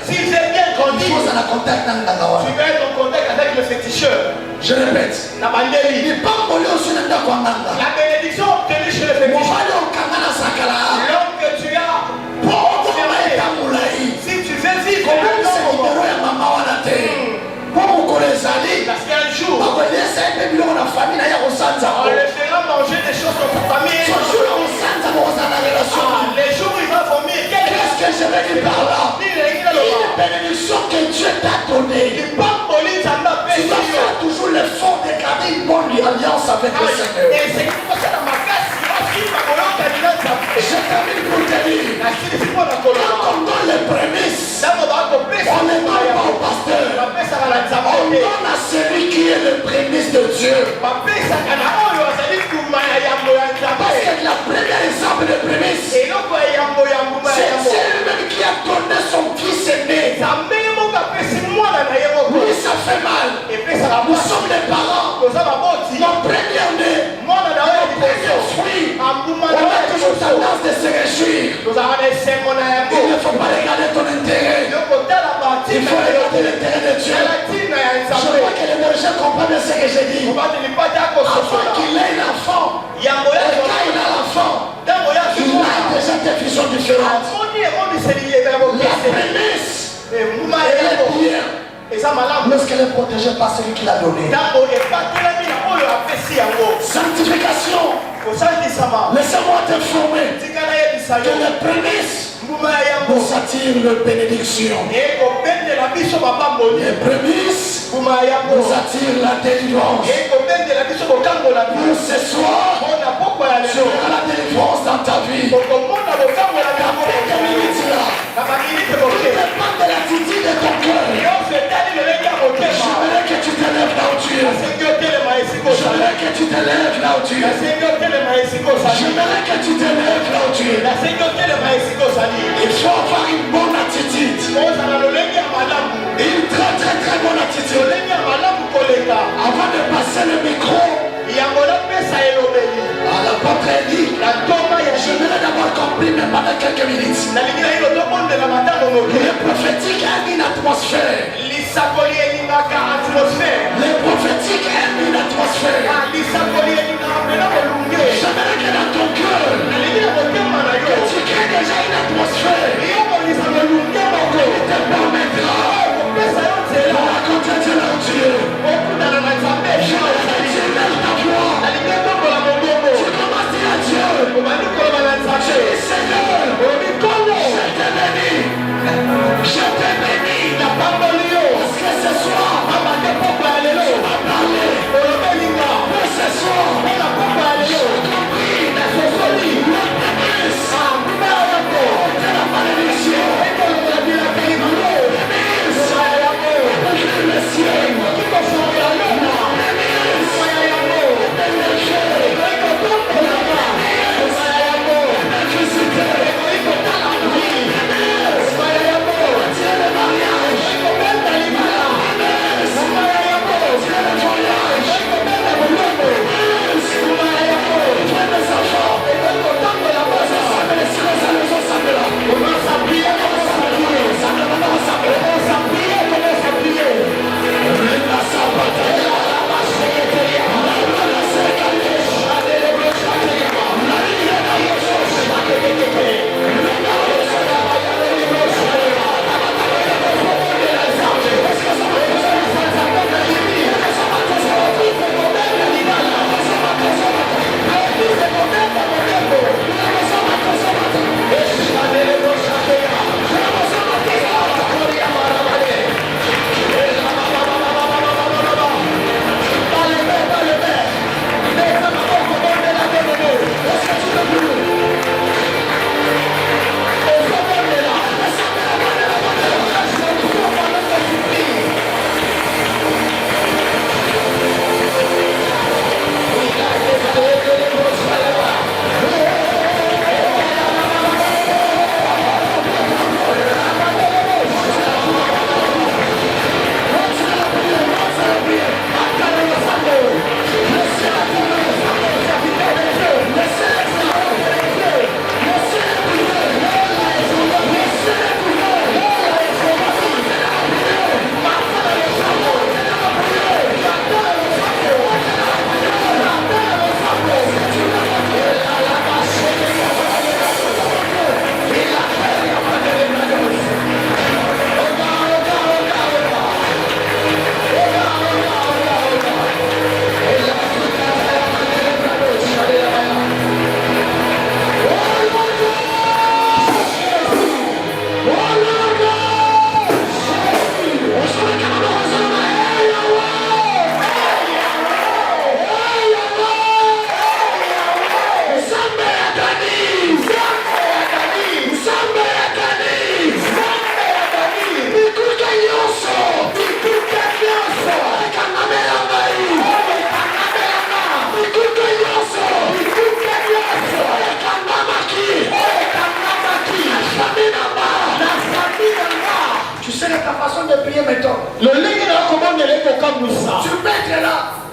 s'il est bien grandi, tu vas être en contact avec le féticheur. Je répète, La bénédiction obtenue chez le féticheur, l'homme que tu as, si tu veux vivre parce qu'un jour, on le fera manger des choses dans ta famille. Les jours où il va vomir, qu'est-ce que je veux dire par là? Une bénédiction que Dieu t'a donnée. Tu dois faire toujours l'effort de garder une bonne alliance avec le Seigneur. Je termine pour te dire, quand on donne les prémices, on ne donne pas au pasteur, on donne à celui qui est le prémisse de Dieu. Parce que la première exemple de prémisse, c'est Dieu lui-même qui a donné son fils aîné. Oui, ça fait mal. Nous sommes les parents. Mon premier-né, mon fruit, on a toujours tendance de se réjouir. Il ne faut pas regarder ton intérêt. Il faut regarder l'intérêt de Dieu. Je vois que les bergers comprennent bien ce que j'ai dit. Afin qu'il ait l'enfant, et quand il a l'enfant, il a déjà des visions différentes. La prémisse, elle est bien. Lorsqu'elle est protégée par celui qui l'a donné. Sanctification. Laissez-moi t'informer que les prémices nous attirent la bénédiction. Les prémices nous attirent la délivrance. Ce soir, tu auras la délivrance dans ta vie. Dans quelques minutes là, tout dépend de l'attitude de ton cœur. J'aimerais que tu te lèves là où tu es. J'aimerais que tu te lèves là où tu es. J'aimerais que tu te lèves là où tu es. Il faut avoir une bonne attitude. Une très très très bonne attitude. Avant de passer le micro à l'apôtre Élie, j'aimerais d'abord compris mais pendant quelques minutes. Le prophétique a une atmosphère. Le prophétique aime une atmosphère. J'aimerais que dans ton cœur, que tu crées déjà une atmosphère.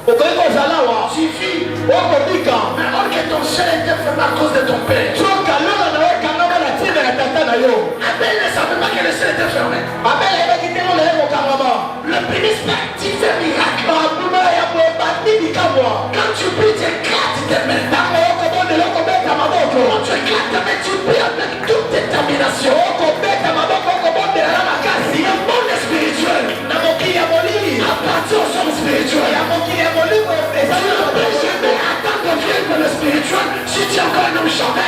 Tu vis. Mais or que ton ciel était fermé à cause de ton père. Abel ne savait pas que le ciel était fermé. Le bénéfice fait miracle. Quand tu pries, tu éclates tes mains. Quand tu éclates tes mains, tu pries avec toute détermination. Il y a un monde spirituel. Appartient au sommes spirituel. Tu n'empêches jamais attendre de vivre dans le spirituel si tu es encore un homme charnel.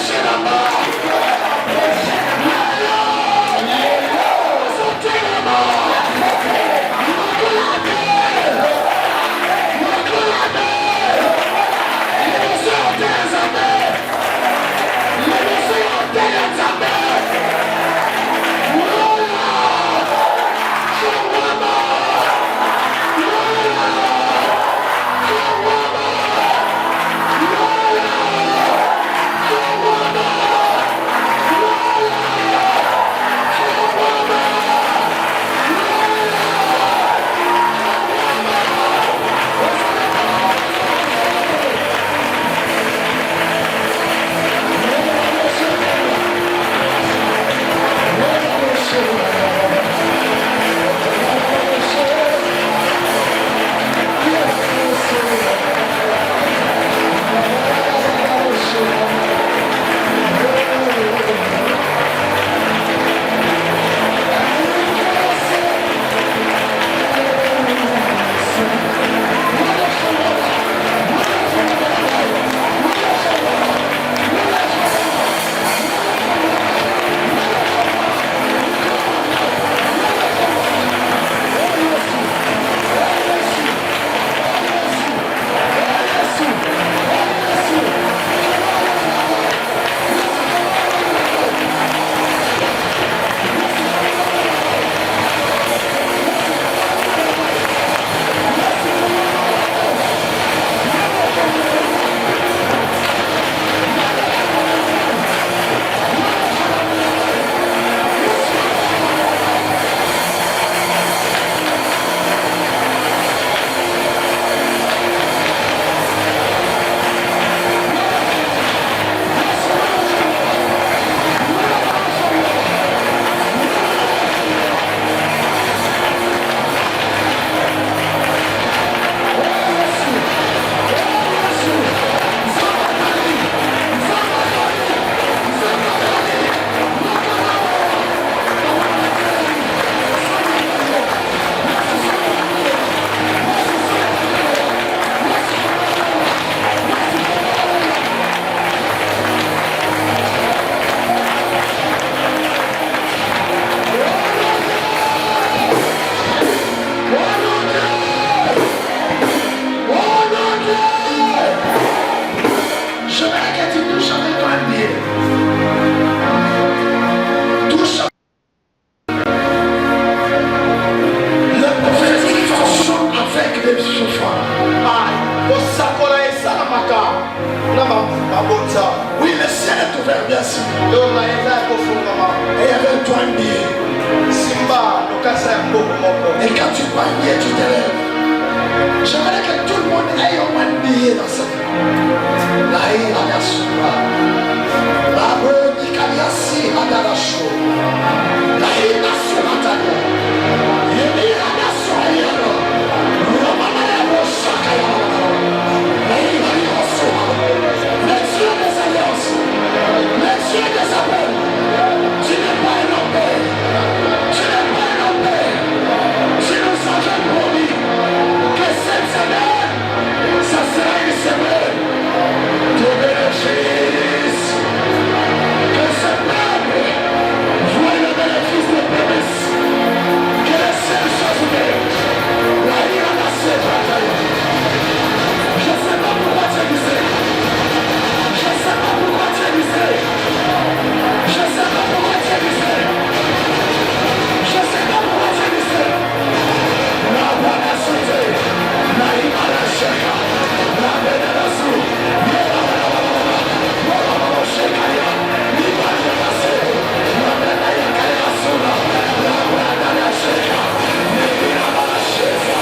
Shut up! Oui, le ciel est ouvert, bien sûr. Et il y avait toi un billet. Et quand tu prends un billet, tu te lèves. J'aimerais que tout le monde ait au moins un billet dans sa vie. La Soura. La Bodikaliasi Adaracho. La Suratania. Yemira Soyano. Romana Roshakaya. Les dieux des alliances, les dieux des appels, tu n'es pas un homme, tu n'es pas un homme, tu nous as promis que cette semaine, ça sera une semaine de bénéfice, que ce peuple voit le bénéfice des promesses, que les seules choses la ira n'a pas. Je ne sais pas pourquoi tu dis ça. Je ne sais pas pourquoi tu dis ça. Je ne sais pas pourquoi tu dis ça. Je ne sais pas pourquoi tu dis ça. La bonne santé, la imala cheka, la belle la sou, la cheka, l'imala la sou, la belle la kalmasuna, la belle la cheka, l'imala la cheka.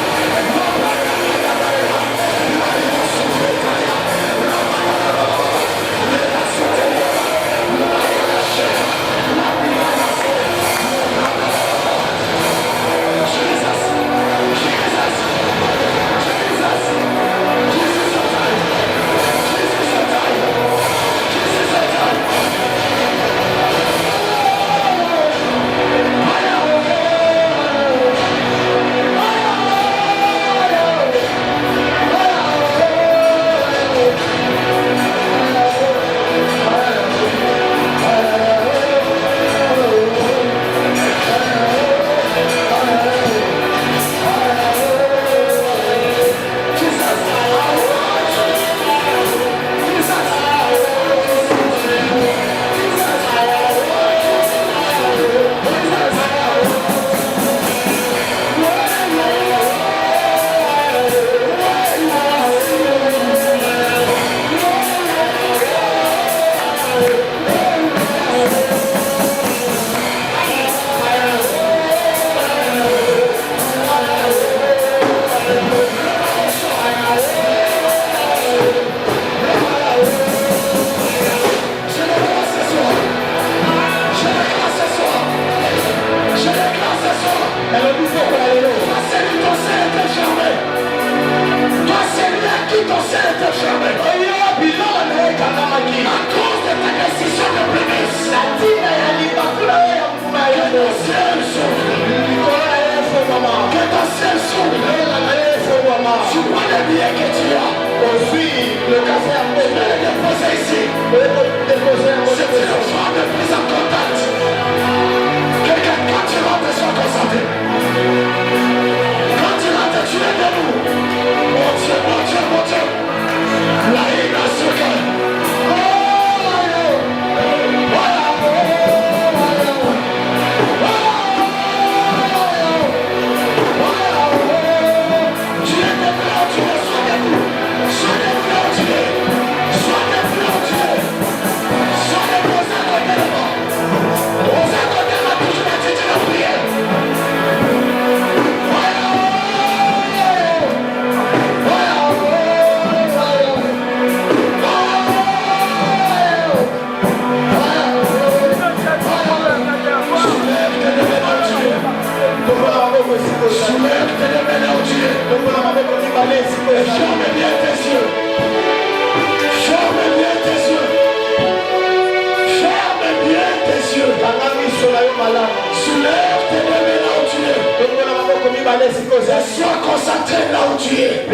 Sois concentré là où tu es.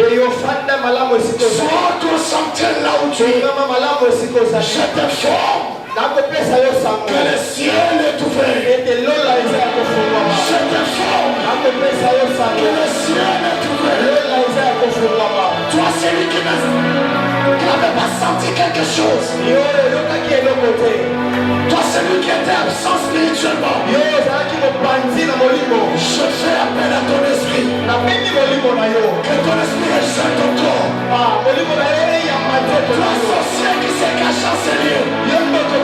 Sois concentré là où tu es. Je te forme. Que le ciel est ouvert. Je te forme. Que le ciel est ouvert. Toi, celui qui n'avait pas senti quelque chose. Toi, celui qui était absent spirituellement. Je fais appel à ton esprit. Que ton esprit rejette ton corps. Toi, sorcier qui